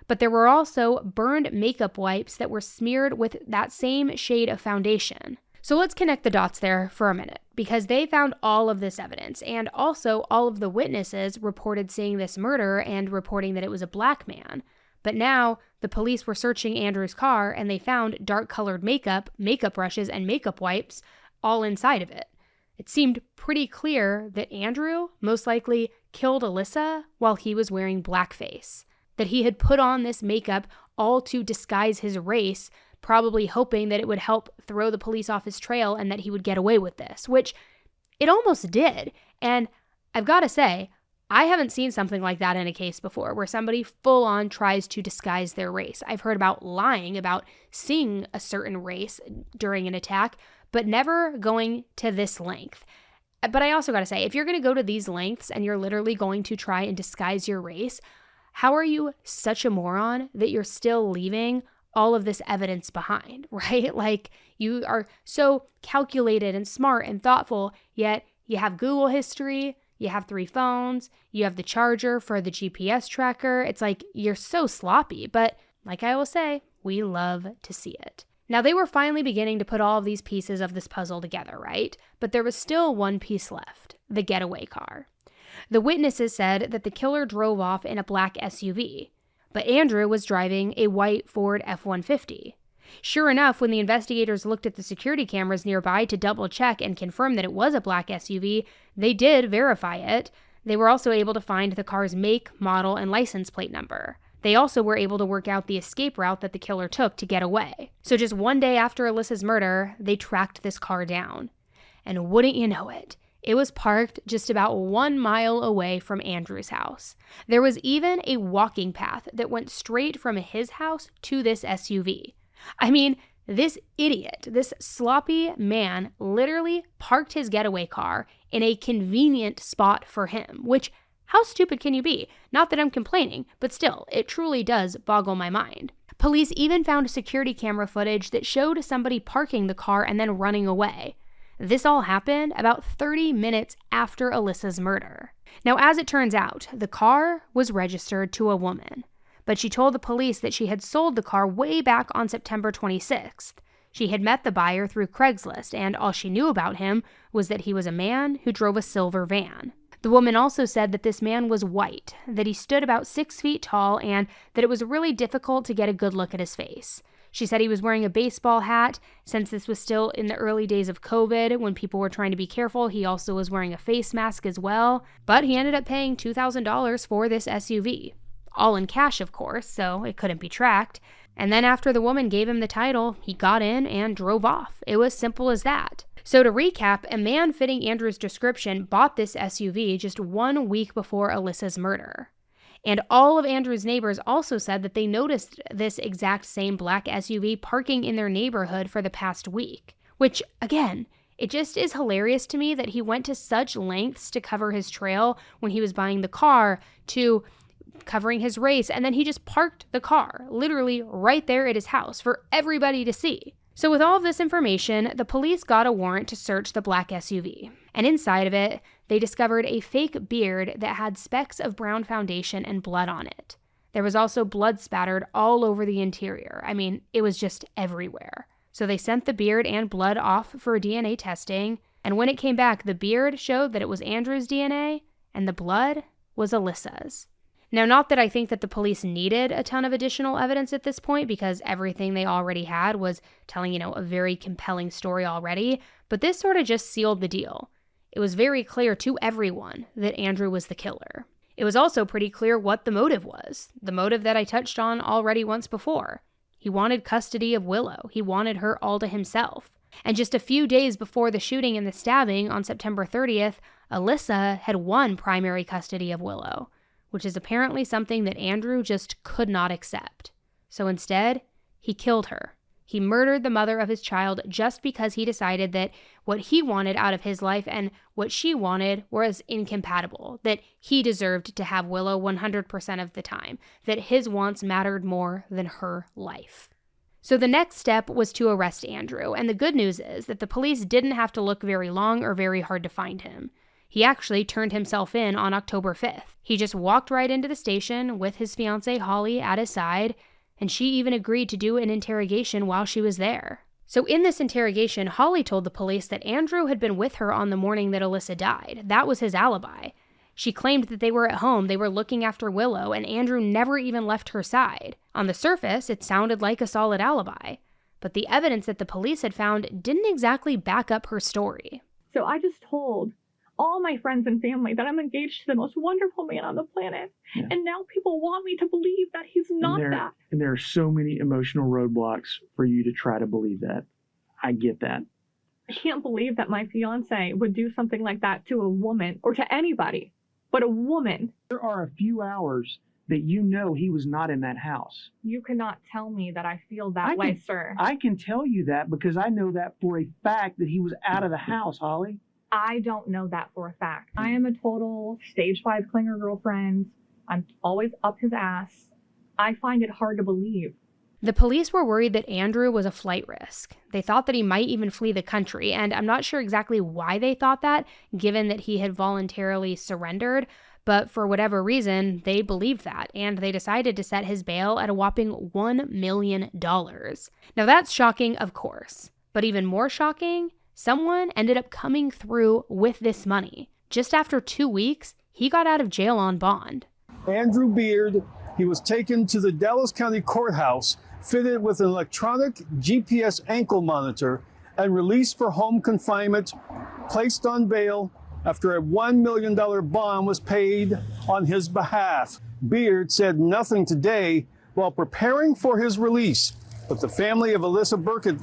but there were also burned makeup wipes that were smeared with that same shade of foundation. So let's connect the dots there for a minute, because they found all of this evidence, and also all of the witnesses reported seeing this murder and reporting that it was a black man. But now the police were searching Andrew's car and they found dark-colored makeup brushes, and makeup wipes all inside of it. It seemed pretty clear that Andrew most likely killed Alyssa while he was wearing blackface. That he had put on this makeup all to disguise his race, probably hoping that it would help throw the police off his trail and that he would get away with this, which it almost did. And I've got to say, I haven't seen something like that in a case before, where somebody full on tries to disguise their race. I've heard about lying about seeing a certain race during an attack, but never going to this length. But I also got to say, if you're going to go to these lengths and you're literally going to try and disguise your race, how are you such a moron that you're still leaving all of this evidence behind, right? Like, you are so calculated and smart and thoughtful, yet you have Google history, you have 3 phones, you have the charger for the GPS tracker. It's like, you're so sloppy, but like I will say, we love to see it. Now, they were finally beginning to put all of these pieces of this puzzle together, right? But there was still one piece left, the getaway car. The witnesses said that the killer drove off in a black SUV, but Andrew was driving a white Ford F-150. Sure enough, when the investigators looked at the security cameras nearby to double check and confirm that it was a black SUV, they did verify it. They were also able to find the car's make, model, and license plate number. They also were able to work out the escape route that the killer took to get away. So just one day after Alyssa's murder, they tracked this car down. And wouldn't you know it, it was parked just about 1 mile away from Andrew's house. There was even a walking path that went straight from his house to this SUV. I mean, this idiot, this sloppy man literally parked his getaway car in a convenient spot for him, which, how stupid can you be? Not that I'm complaining, but still, it truly does boggle my mind. Police even found security camera footage that showed somebody parking the car and then running away. This all happened about 30 minutes after Alyssa's murder. Now, as it turns out, the car was registered to a woman, but she told the police that she had sold the car way back on September 26th. She had met the buyer through Craigslist, and all she knew about him was that he was a man who drove a silver van. The woman also said that this man was white, that he stood about 6 feet tall, and that it was really difficult to get a good look at his face. She said he was wearing a baseball hat. Since this was still in the early days of COVID, when people were trying to be careful, he also was wearing a face mask as well. But he ended up paying $2,000 for this SUV. All in cash, of course, so it couldn't be tracked. And then after the woman gave him the title, he got in and drove off. It was simple as that. So to recap, a man fitting Andrew's description bought this SUV just 1 week before Alyssa's murder. And all of Andrew's neighbors also said that they noticed this exact same black SUV parking in their neighborhood for the past week. Which, again, it just is hilarious to me that he went to such lengths to cover his trail when he was buying the car, to covering his race, and then he just parked the car literally right there at his house for everybody to see. So with all of this information, the police got a warrant to search the black SUV. And inside of it, they discovered a fake beard that had specks of brown foundation and blood on it. There was also blood spattered all over the interior. I mean, it was just everywhere. So they sent the beard and blood off for DNA testing, and when it came back, the beard showed that it was Andrew's DNA, and the blood was Alyssa's. Now, not that I think that the police needed a ton of additional evidence at this point, because everything they already had was telling, a very compelling story already, but this sort of just sealed the deal. It was very clear to everyone that Andrew was the killer. It was also pretty clear what the motive was, the motive that I touched on already once before. He wanted custody of Willow. He wanted her all to himself. And just a few days before the shooting and the stabbing on September 30th, Alyssa had won primary custody of Willow, which is apparently something that Andrew just could not accept. So instead, he killed her. He murdered the mother of his child just because he decided that what he wanted out of his life and what she wanted was incompatible, that he deserved to have Willow 100% of the time, that his wants mattered more than her life. So the next step was to arrest Andrew, and the good news is that the police didn't have to look very long or very hard to find him. He actually turned himself in on October 5th. He just walked right into the station with his fiancée Holly at his side, and she even agreed to do an interrogation while she was there. So in this interrogation, Holly told the police that Andrew had been with her on the morning that Alyssa died. That was his alibi. She claimed that they were at home, they were looking after Willow, and Andrew never even left her side. On the surface, it sounded like a solid alibi, but the evidence that the police had found didn't exactly back up her story.
So I just told all my friends and family that I'm engaged to the most wonderful man on the planet. Yeah. And now people want me to believe that he's not that.
And there are so many emotional roadblocks for you to try to believe that. I get that.
I can't believe that my fiance would do something like that to a woman or to anybody, but a woman.
There are a few hours that he was not in that house.
You cannot tell me that I feel that way, sir.
I can tell you that because I know that for a fact that he was out of the house, Holly.
I don't know that for a fact. I am a total stage 5 clinger girlfriend. I'm always up his ass. I find it hard to believe.
The police were worried that Andrew was a flight risk. They thought that he might even flee the country, and I'm not sure exactly why they thought that, given that he had voluntarily surrendered, but for whatever reason, they believed that, and they decided to set his bail at a whopping $1 million. Now that's shocking, of course, but even more shocking, someone ended up coming through with this money. Just after 2 weeks, he got out of jail on bond.
Andrew Beard, he was taken to the Dallas County Courthouse, fitted with an electronic GPS ankle monitor, and released for home confinement, placed on bail after a $1 million bond was paid on his behalf. Beard said nothing today while preparing for his release, but the family of Alyssa Burkett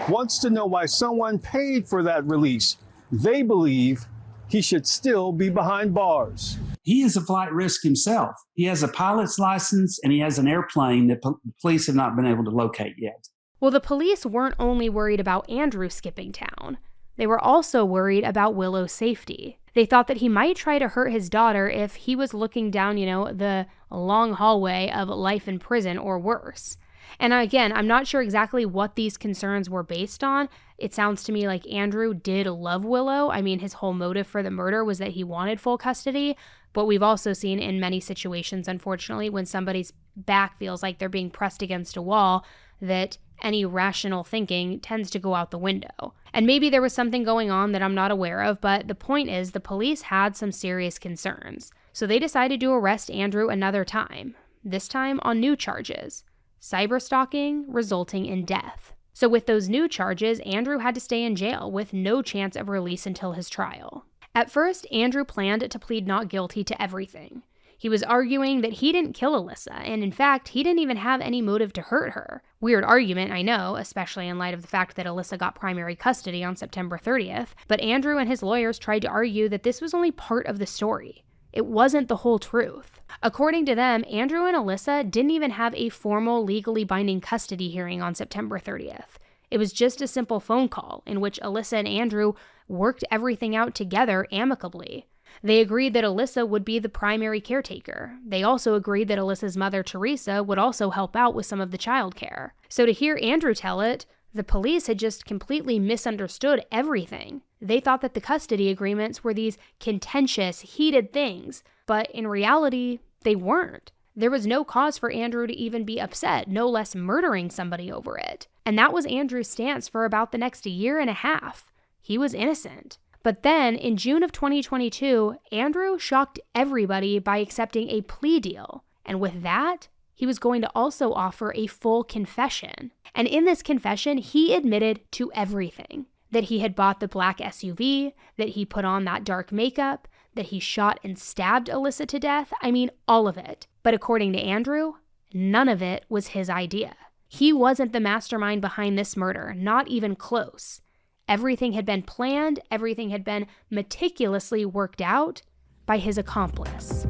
wants to know why someone paid for that release. They believe he should still be behind bars.
He is a flight risk himself. He has a pilot's license and he has an airplane that police have not been able to locate yet.
Well, the police weren't only worried about Andrew skipping town. They were also worried about Willow's safety. They thought that he might try to hurt his daughter if he was looking down, the long hallway of life in prison or worse. And again, I'm not sure exactly what these concerns were based on. It sounds to me like Andrew did love Willow. I mean, his whole motive for the murder was that he wanted full custody. But we've also seen in many situations, unfortunately, when somebody's back feels like they're being pressed against a wall, that any rational thinking tends to go out the window. And maybe there was something going on that I'm not aware of, but the point is the police had some serious concerns. So they decided to arrest Andrew another time, this time on new charges. Cyberstalking resulting in death. So with those new charges, Andrew had to stay in jail with no chance of release until his trial. At first, Andrew planned to plead not guilty to everything. He was arguing that he didn't kill Alyssa, and in fact, he didn't even have any motive to hurt her. Weird argument, I know, especially in light of the fact that Alyssa got primary custody on September 30th, but Andrew and his lawyers tried to argue that this was only part of the story. It wasn't the whole truth. According to them, Andrew and Alyssa didn't even have a formal legally binding custody hearing on September 30th. It was just a simple phone call in which Alyssa and Andrew worked everything out together amicably. They agreed that Alyssa would be the primary caretaker. They also agreed that Alyssa's mother, Teresa, would also help out with some of the childcare. So to hear Andrew tell it, the police had just completely misunderstood everything. They thought that the custody agreements were these contentious, heated things, but in reality, they weren't. There was no cause for Andrew to even be upset, no less murdering somebody over it. And that was Andrew's stance for about the next year and a half. He was innocent. But then, in June of 2022, Andrew shocked everybody by accepting a plea deal. And with that, he was going to also offer a full confession. And in this confession, he admitted to everything. That he had bought the black SUV, that he put on that dark makeup, that he shot and stabbed Alyssa to death. I mean, all of it. But according to Andrew, none of it was his idea. He wasn't the mastermind behind this murder, not even close. Everything had been planned, everything had been meticulously worked out by his accomplice.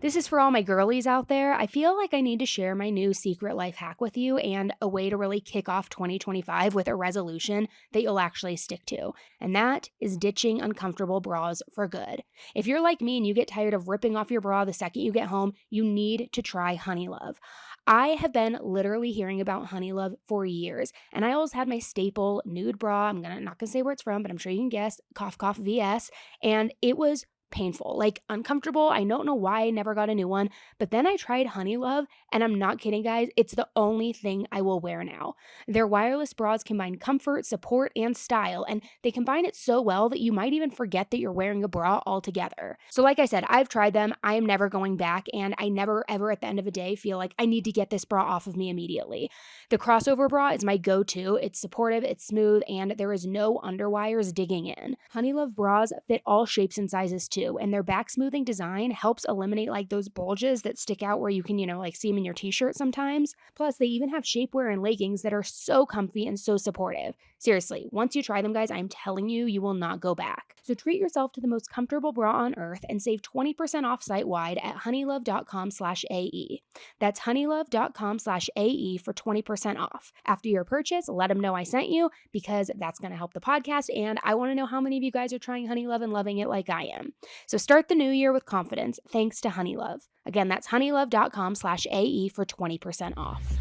This is for all my girlies out there. I feel like I need to share my new secret life hack with you and a way to really kick off 2025 with a resolution that you'll actually stick to. And that is ditching uncomfortable bras for good. If you're like me and you get tired of ripping off your bra the second you get home, you need to try Honeylove. I have been literally hearing about Honeylove for years, and I always had my staple nude bra. I'm not gonna say where it's from, but I'm sure you can guess, cough cough VS, and it was painful, like uncomfortable. I don't know why I never got a new one, but then I tried Honeylove, and I'm not kidding, guys. It's the only thing I will wear now. Their wireless bras combine comfort, support, and style, and they combine it so well that you might even forget that you're wearing a bra altogether. So like I said, I've tried them. I am never going back, and I never ever at the end of the day feel like I need to get this bra off of me immediately. The crossover bra is my go-to. It's supportive, it's smooth, and there is no underwires digging in. Honeylove bras fit all shapes and sizes too. And their back smoothing design helps eliminate like those bulges that stick out where you can, like see them in your t-shirt sometimes. Plus, they even have shapewear and leggings that are so comfy and so supportive. Seriously, once you try them, guys, I'm telling you, you will not go back. So treat yourself to the most comfortable bra on earth and save 20% off site-wide at honeylove.com/AE. That's honeylove.com/AE for 20% off. After your purchase, let them know I sent you because that's going to help the podcast, and I want to know how many of you guys are trying Honeylove and loving it like I am. So start the new year with confidence thanks to Honeylove. Again, that's honeylove.com/AE for 20% off.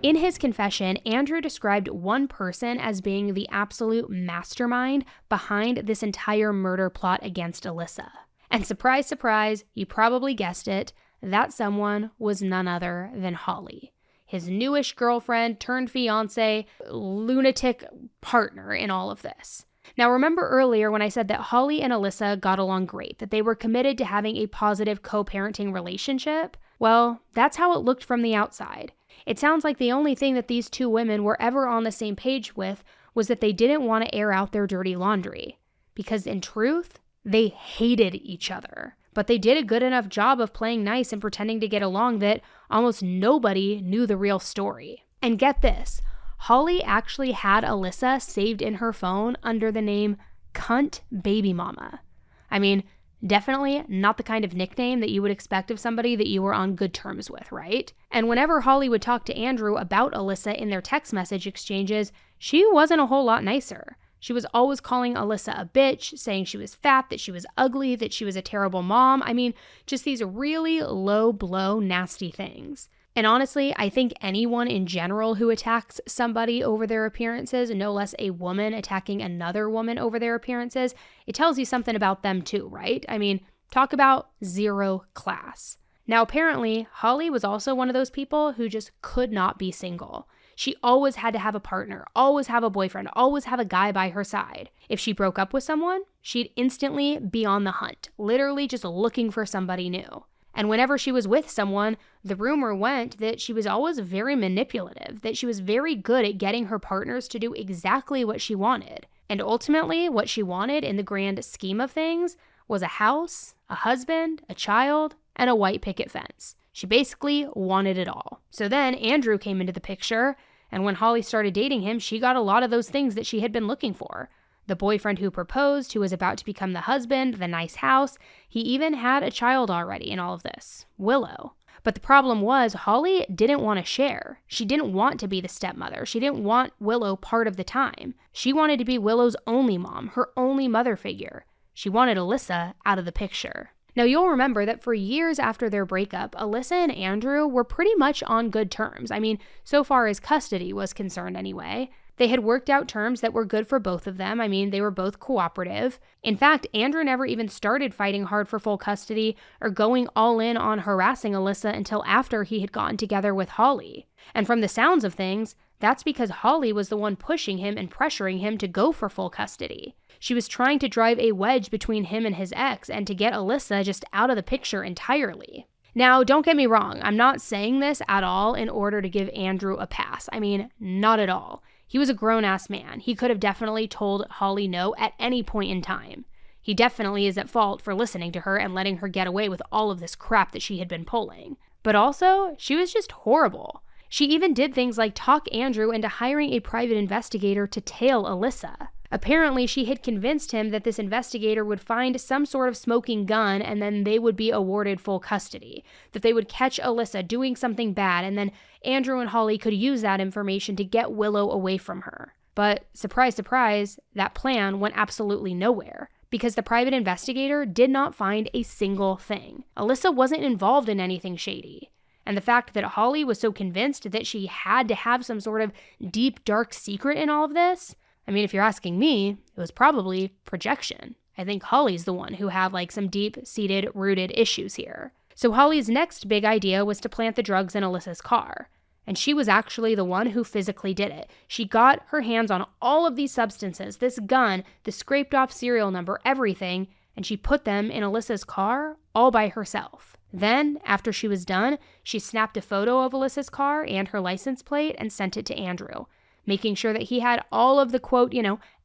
In his confession, Andrew described one person as being the absolute mastermind behind this entire murder plot against Alyssa. And surprise, surprise, you probably guessed it, that someone was none other than Holly, his newish girlfriend turned fiance, lunatic partner in all of this. Now, remember earlier when I said that Holly and Alyssa got along great, that they were committed to having a positive co-parenting relationship? Well, that's how it looked from the outside. It sounds like the only thing that these two women were ever on the same page with was that they didn't want to air out their dirty laundry. Because in truth, they hated each other. But they did a good enough job of playing nice and pretending to get along that almost nobody knew the real story. And get this, Holly actually had Alyssa saved in her phone under the name Cunt Baby Mama. I mean, definitely not the kind of nickname that you would expect of somebody that you were on good terms with, right? And whenever Holly would talk to Andrew about Alyssa in their text message exchanges, she wasn't a whole lot nicer. She was always calling Alyssa a bitch, saying she was fat, that she was ugly, that she was a terrible mom. I mean, just these really low blow, nasty things. And honestly, I think anyone in general who attacks somebody over their appearances, no less a woman attacking another woman over their appearances, it tells you something about them too, right? I mean, talk about zero class. Now, apparently, Holly was also one of those people who just could not be single. She always had to have a partner, always have a boyfriend, always have a guy by her side. If she broke up with someone, she'd instantly be on the hunt, literally just looking for somebody new. And whenever she was with someone, the rumor went that she was always very manipulative, that she was very good at getting her partners to do exactly what she wanted. And ultimately, what she wanted in the grand scheme of things was a house, a husband, a child, and a white picket fence. She basically wanted it all. So then Andrew came into the picture, and when Holly started dating him, she got a lot of those things that she had been looking for. The boyfriend who proposed, who was about to become the husband, the nice house. He even had a child already in all of this, Willow. But the problem was Holly didn't want to share. She didn't want to be the stepmother. She didn't want Willow part of the time. She wanted to be Willow's only mom, her only mother figure. She wanted Alyssa out of the picture. Now, you'll remember that for years after their breakup, Alyssa and Andrew were pretty much on good terms. I mean, so far as custody was concerned anyway. They had worked out terms that were good for both of them. I mean, they were both cooperative. In fact, Andrew never even started fighting hard for full custody or going all in on harassing Alyssa until after he had gotten together with Holly. And from the sounds of things, that's because Holly was the one pushing him and pressuring him to go for full custody. She was trying to drive a wedge between him and his ex and to get Alyssa just out of the picture entirely. Now, don't get me wrong. I'm not saying this at all in order to give Andrew a pass. I mean, not at all. He was a grown-ass man. He could have definitely told Holly no at any point in time. He definitely is at fault for listening to her and letting her get away with all of this crap that she had been pulling. But also, she was just horrible. She even did things like talk Andrew into hiring a private investigator to tail Alyssa. Apparently, she had convinced him that this investigator would find some sort of smoking gun and then they would be awarded full custody, that they would catch Alyssa doing something bad and then Andrew and Holly could use that information to get Willow away from her. But surprise, surprise, that plan went absolutely nowhere because the private investigator did not find a single thing. Alyssa wasn't involved in anything shady. And the fact that Holly was so convinced that she had to have some sort of deep, dark secret in all of this, I mean, if you're asking me, it was probably projection. I think Holly's the one who had like some deep-seated, rooted issues here. So Holly's next big idea was to plant the drugs in Alyssa's car. And she was actually the one who physically did it. She got her hands on all of these substances, this gun, the scraped off serial number, everything, and she put them in Alyssa's car all by herself. Then, after she was done, she snapped a photo of Alyssa's car and her license plate and sent it to Andrew, making sure that he had all of the, quote,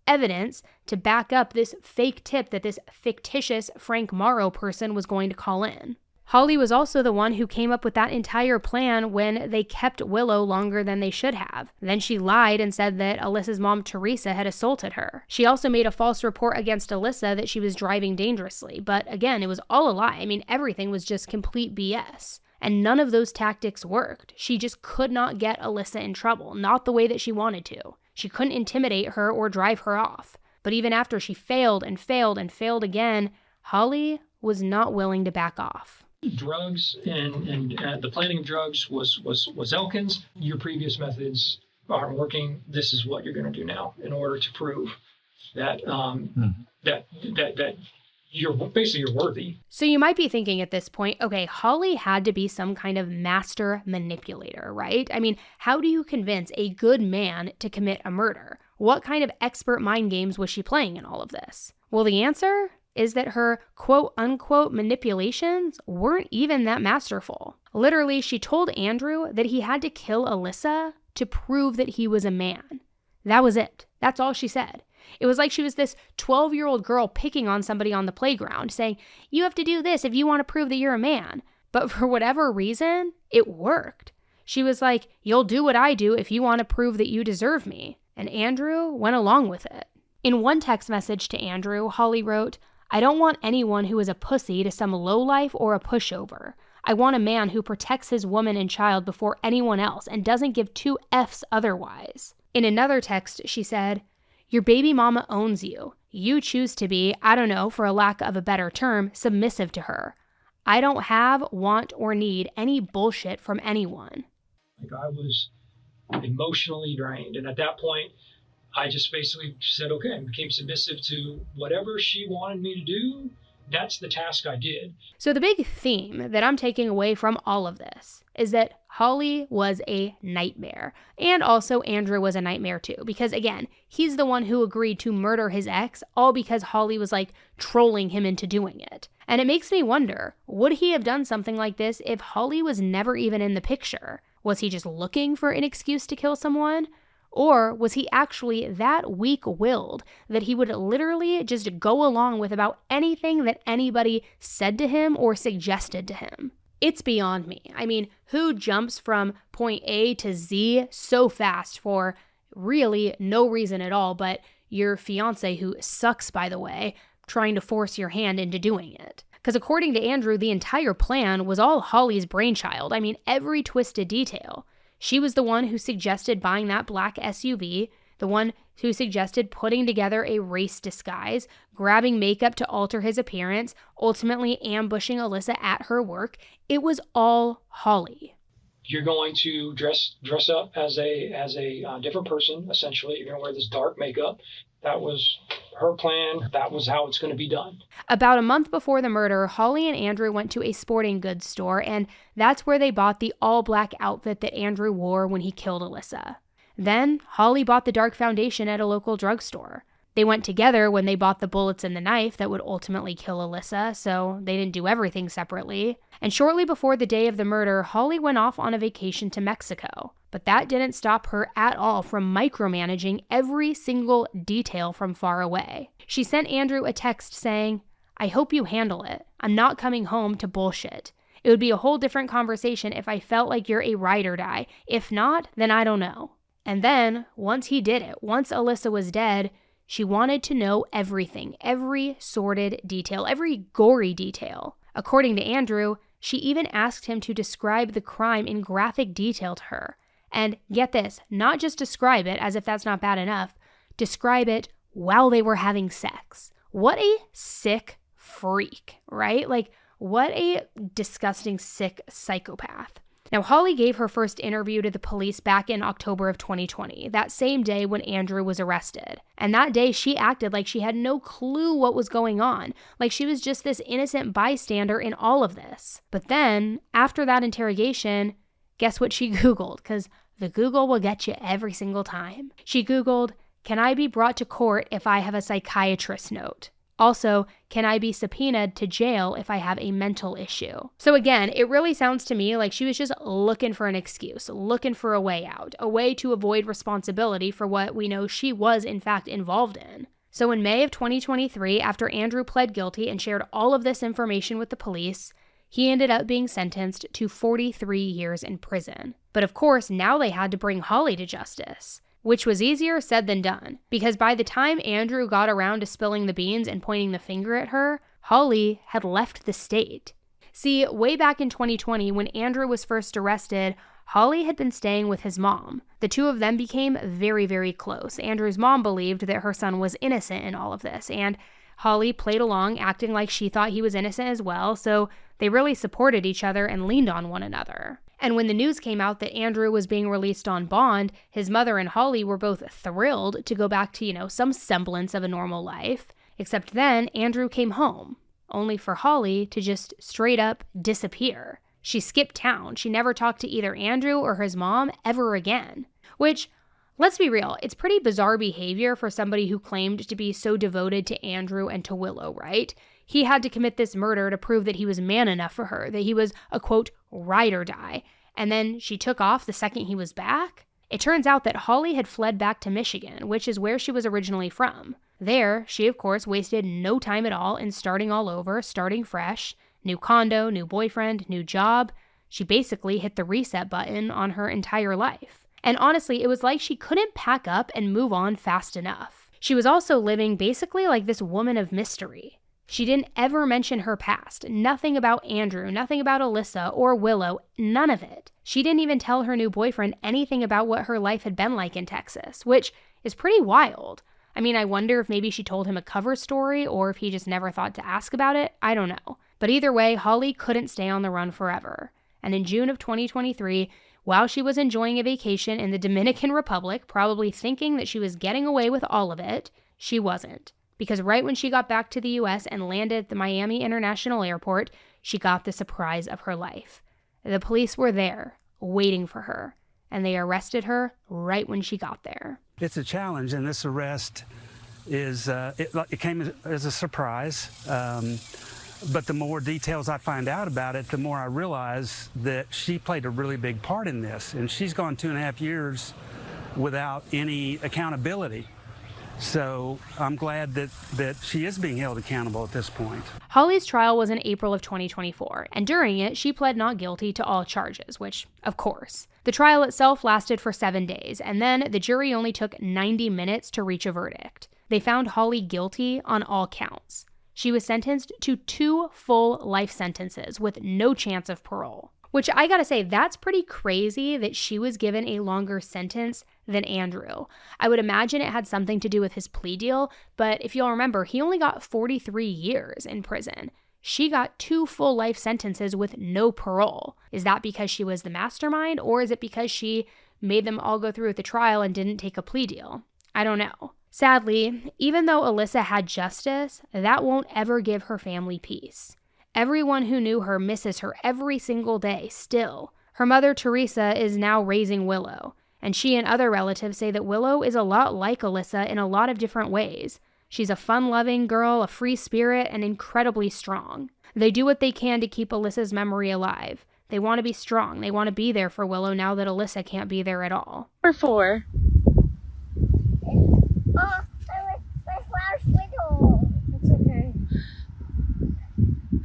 evidence to back up this fake tip that this fictitious Frank Morrow person was going to call in. Holly was also the one who came up with that entire plan when they kept Willow longer than they should have. Then she lied and said that Alyssa's mom, Teresa, had assaulted her. She also made a false report against Alyssa that she was driving dangerously. But again, it was all a lie. I mean, everything was just complete BS. And none of those tactics worked. She just could not get Alyssa in trouble, not the way that she wanted to. She couldn't intimidate her or drive her off. But even after she failed and failed and failed again, Holly was not willing to back off.
Drugs and the planning of drugs was Elkins. Your previous methods aren't working. This is what you're going to do now in order to prove that that you're worthy.
So you might be thinking at this point, okay, Holly had to be some kind of master manipulator, right? I mean, how do you convince a good man to commit a murder? What kind of expert mind games was she playing in all of this? Well, the answer is that her quote-unquote manipulations weren't even that masterful. Literally, she told Andrew that he had to kill Alyssa to prove that he was a man. That was it. That's all she said. It was like she was this 12-year-old girl picking on somebody on the playground, saying, you have to do this if you want to prove that you're a man. But for whatever reason, it worked. She was like, you'll do what I do if you want to prove that you deserve me. And Andrew went along with it. In one text message to Andrew, Holly wrote, I don't want anyone who is a pussy to some lowlife or a pushover. I want a man who protects his woman and child before anyone else and doesn't give two F's otherwise. In another text, she said, your baby mama owns you. You choose to be, I don't know, for a lack of a better term, submissive to her. I don't have, want, or need any bullshit from anyone.
Like I was emotionally drained. And at that point, I just basically said, okay, and became submissive to whatever she wanted me to do. That's the task I did.
So the big theme that I'm taking away from all of this is that Holly was a nightmare. And also Andrew was a nightmare too. Because again, he's the one who agreed to murder his ex, all because Holly was like trolling him into doing it. And it makes me wonder, would he have done something like this if Holly was never even in the picture? Was he just looking for an excuse to kill someone? Or was he actually that weak-willed that he would literally just go along with about anything that anybody said to him or suggested to him? It's beyond me. I mean, who jumps from point A to Z so fast for really no reason at all, but your fiance, who sucks, by the way, trying to force your hand into doing it? Because according to Andrew, the entire plan was all Holly's brainchild. I mean, every twisted detail. She was the one who suggested buying that black SUV, the one who suggested putting together a race disguise, grabbing makeup to alter his appearance, ultimately ambushing Alyssa at her work. It was all Holly.
You're going to dress up as a different person, essentially. You're going to wear this dark makeup. That was her plan. That was how it's going to be done.
About a month before the murder, Holly and Andrew went to a sporting goods store, and that's where they bought the all-black outfit that Andrew wore when he killed Alyssa. Then, Holly bought the dark foundation at a local drugstore. They went together when they bought the bullets and the knife that would ultimately kill Alyssa, so they didn't do everything separately. And shortly before the day of the murder, Holly went off on a vacation to Mexico. But that didn't stop her at all from micromanaging every single detail from far away. She sent Andrew a text saying, I hope you handle it. I'm not coming home to bullshit. It would be a whole different conversation if I felt like you're a ride or die. If not, then I don't know. And then, once he did it, once Alyssa was dead, she wanted to know everything, every sordid detail, every gory detail. According to Andrew, she even asked him to describe the crime in graphic detail to her. And get this, not just describe it as if that's not bad enough, describe it while they were having sex. What a sick freak, right? Like, what a disgusting, sick psychopath. Now, Holly gave her first interview to the police back in October of 2020, that same day when Andrew was arrested. And that day, she acted like she had no clue what was going on, like she was just this innocent bystander in all of this. But then, after that interrogation, guess what she Googled? Because the Google will get you every single time. She Googled, can I be brought to court if I have a psychiatrist note? Also, can I be subpoenaed to jail if I have a mental issue? So again, it really sounds to me like she was just looking for an excuse, looking for a way out, a way to avoid responsibility for what we know she was in fact involved in. So in May of 2023, after Andrew pled guilty and shared all of this information with the police, He ended up being sentenced to 43 years in prison. But of course, now they had to bring Holly to justice, which was easier said than done, because by the time Andrew got around to spilling the beans and pointing the finger at her, Holly had left the state. See, way back in 2020, when Andrew was first arrested, Holly had been staying with his mom. The two of them became very, very close. Andrew's mom believed that her son was innocent in all of this, and Holly played along, acting like she thought he was innocent as well, so they really supported each other and leaned on one another. And when the news came out that Andrew was being released on bond, his mother and Holly were both thrilled to go back to, some semblance of a normal life. Except then, Andrew came home, only for Holly to just straight up disappear. She skipped town. She never talked to either Andrew or his mom ever again. Which, let's be real, it's pretty bizarre behavior for somebody who claimed to be so devoted to Andrew and to Willow, right? He had to commit this murder to prove that he was man enough for her, that he was a, quote, ride or die. And then she took off the second he was back? It turns out that Holly had fled back to Michigan, which is where she was originally from. There, she of course wasted no time at all in starting all over, starting fresh. New condo, new boyfriend, new job. She basically hit the reset button on her entire life. And honestly, it was like she couldn't pack up and move on fast enough. She was also living basically like this woman of mystery. She didn't ever mention her past. Nothing about Andrew, nothing about Alyssa or Willow, none of it. She didn't even tell her new boyfriend anything about what her life had been like in Texas, which is pretty wild. I mean, I wonder if maybe she told him a cover story or if he just never thought to ask about it. I don't know. But either way, Holly couldn't stay on the run forever. And in June of 2023, while she was enjoying a vacation in the Dominican Republic, probably thinking that she was getting away with all of it, she wasn't. Because right when she got back to the US and landed at the Miami International Airport, she got the surprise of her life. The police were there, waiting for her, and they arrested her right when she got there.
It's a challenge, and this arrest it came as a surprise. But the more details I find out about it, the more I realize that she played a really big part in this. And she's gone 2.5 years without any accountability. So I'm glad that she is being held accountable at this point.
Holly's trial was in April of 2024, and during it, she pled not guilty to all charges, which, of course. The trial itself lasted for 7 days, and then the jury only took 90 minutes to reach a verdict. They found Holly guilty on all counts. She was sentenced to 2 full life sentences with no chance of parole. Which I gotta say, that's pretty crazy that she was given a longer sentence than Andrew. I would imagine it had something to do with his plea deal, but if you'll remember, he only got 43 years in prison. She got 2 full life sentences with no parole. Is that because she was the mastermind, or is it because she made them all go through with the trial and didn't take a plea deal? I don't know. Sadly, even though Alyssa had justice, that won't ever give her family peace. Everyone who knew her misses her every single day still. Her mother, Teresa, is now raising Willow, and she and other relatives say that Willow is a lot like Alyssa in a lot of different ways. She's a fun-loving girl, a free spirit, and incredibly strong. They do what they can to keep Alyssa's memory alive. They want to be strong. They want to be there for Willow now that Alyssa can't be there at all.
Or 4. It's okay.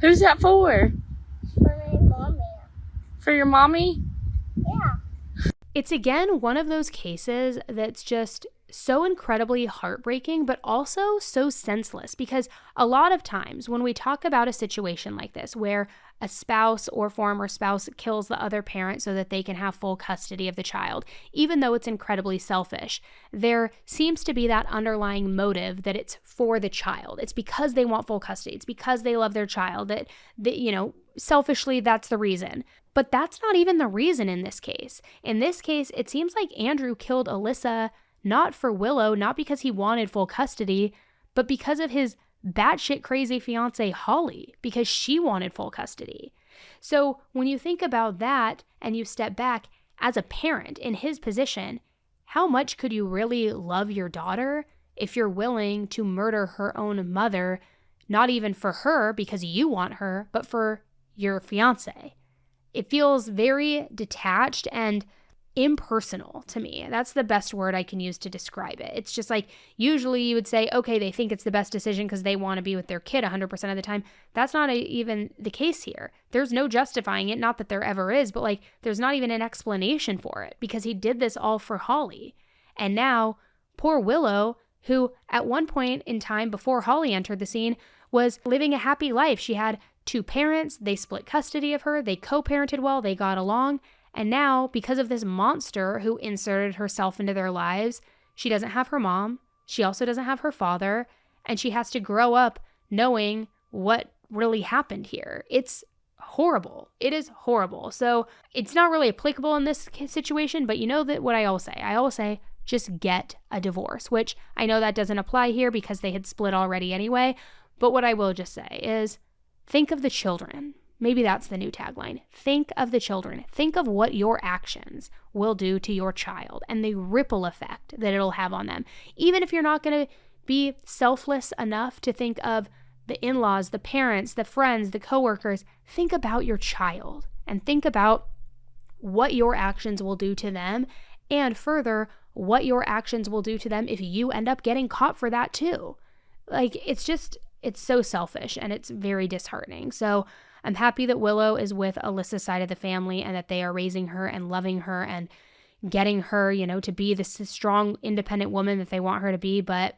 Who's that for?
For my mommy.
For your mommy?
Yeah.
It's again one of those cases that's just so incredibly heartbreaking, but also so senseless, because a lot of times when we talk about a situation like this where a spouse or former spouse kills the other parent so that they can have full custody of the child, even though it's incredibly selfish, there seems to be that underlying motive that it's for the child. It's because they want full custody. It's because they love their child, that selfishly, that's the reason. But that's not even the reason in this case. In this case, it seems like Andrew killed Alyssa not for Willow, not because he wanted full custody, but because of his batshit crazy fiance Holly, because she wanted full custody. So when you think about that and you step back as a parent in his position, how much could you really love your daughter if you're willing to murder her own mother, not even for her because you want her, but for your fiance? It feels very detached, and impersonal to me. That's the best word I can use to describe it. It's just like, usually you would say, okay, they think it's the best decision because they want to be with their kid 100% of the time. That's not even the case here. There's no justifying it. Not that there ever is, but like, there's not even an explanation for it because he did this all for Holly. And now poor Willow, who at one point in time before Holly entered the scene was living a happy life. She had 2 parents. They split custody of her. They co-parented well. They got along. And now, because of this monster who inserted herself into their lives, she doesn't have her mom. She also doesn't have her father. And she has to grow up knowing what really happened here. It's horrible. It is horrible. So it's not really applicable in this situation, but you know that what I always say. I always say, just get a divorce, which I know that doesn't apply here because they had split already anyway. But what I will just say is, think of the children. Maybe that's the new tagline. Think of the children. Think of what your actions will do to your child and the ripple effect that it'll have on them. Even if you're not going to be selfless enough to think of the in-laws, the parents, the friends, the coworkers, think about your child and think about what your actions will do to them, and further, what your actions will do to them if you end up getting caught for that too. Like, it's so selfish and it's very disheartening. So I'm happy that Willow is with Alyssa's side of the family and that they are raising her and loving her and getting her, to be this strong, independent woman that they want her to be. But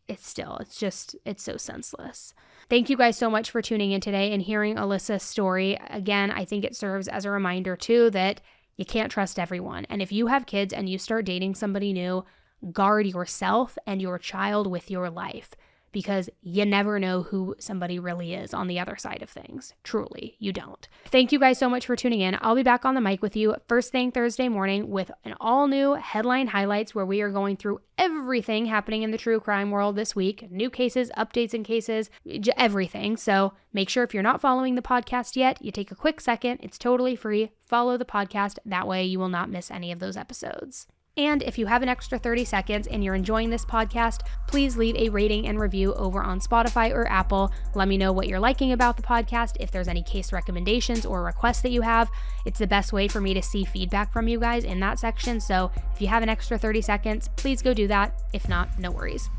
it's so senseless. Thank you guys so much for tuning in today and hearing Alyssa's story. Again, I think it serves as a reminder too that you can't trust everyone. And if you have kids and you start dating somebody new, guard yourself and your child with your life, because you never know who somebody really is on the other side of things. Truly, you don't. Thank you guys so much for tuning in. I'll be back on the mic with you first thing Thursday morning with an all new headline highlights where we are going through everything happening in the true crime world this week. New cases, updates in cases, everything. So make sure if you're not following the podcast yet, you take a quick second. It's totally free. Follow the podcast. That way you will not miss any of those episodes. And if you have an extra 30 seconds and you're enjoying this podcast, please leave a rating and review over on Spotify or Apple. Let me know what you're liking about the podcast, if there's any case recommendations or requests that you have. It's the best way for me to see feedback from you guys in that section. So if you have an extra 30 seconds, please go do that. If not, no worries.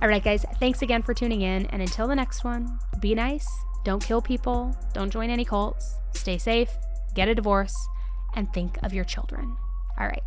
All right, guys, thanks again for tuning in. And until the next one, be nice, don't kill people, don't join any cults, stay safe, get a divorce, and think of your children. All right.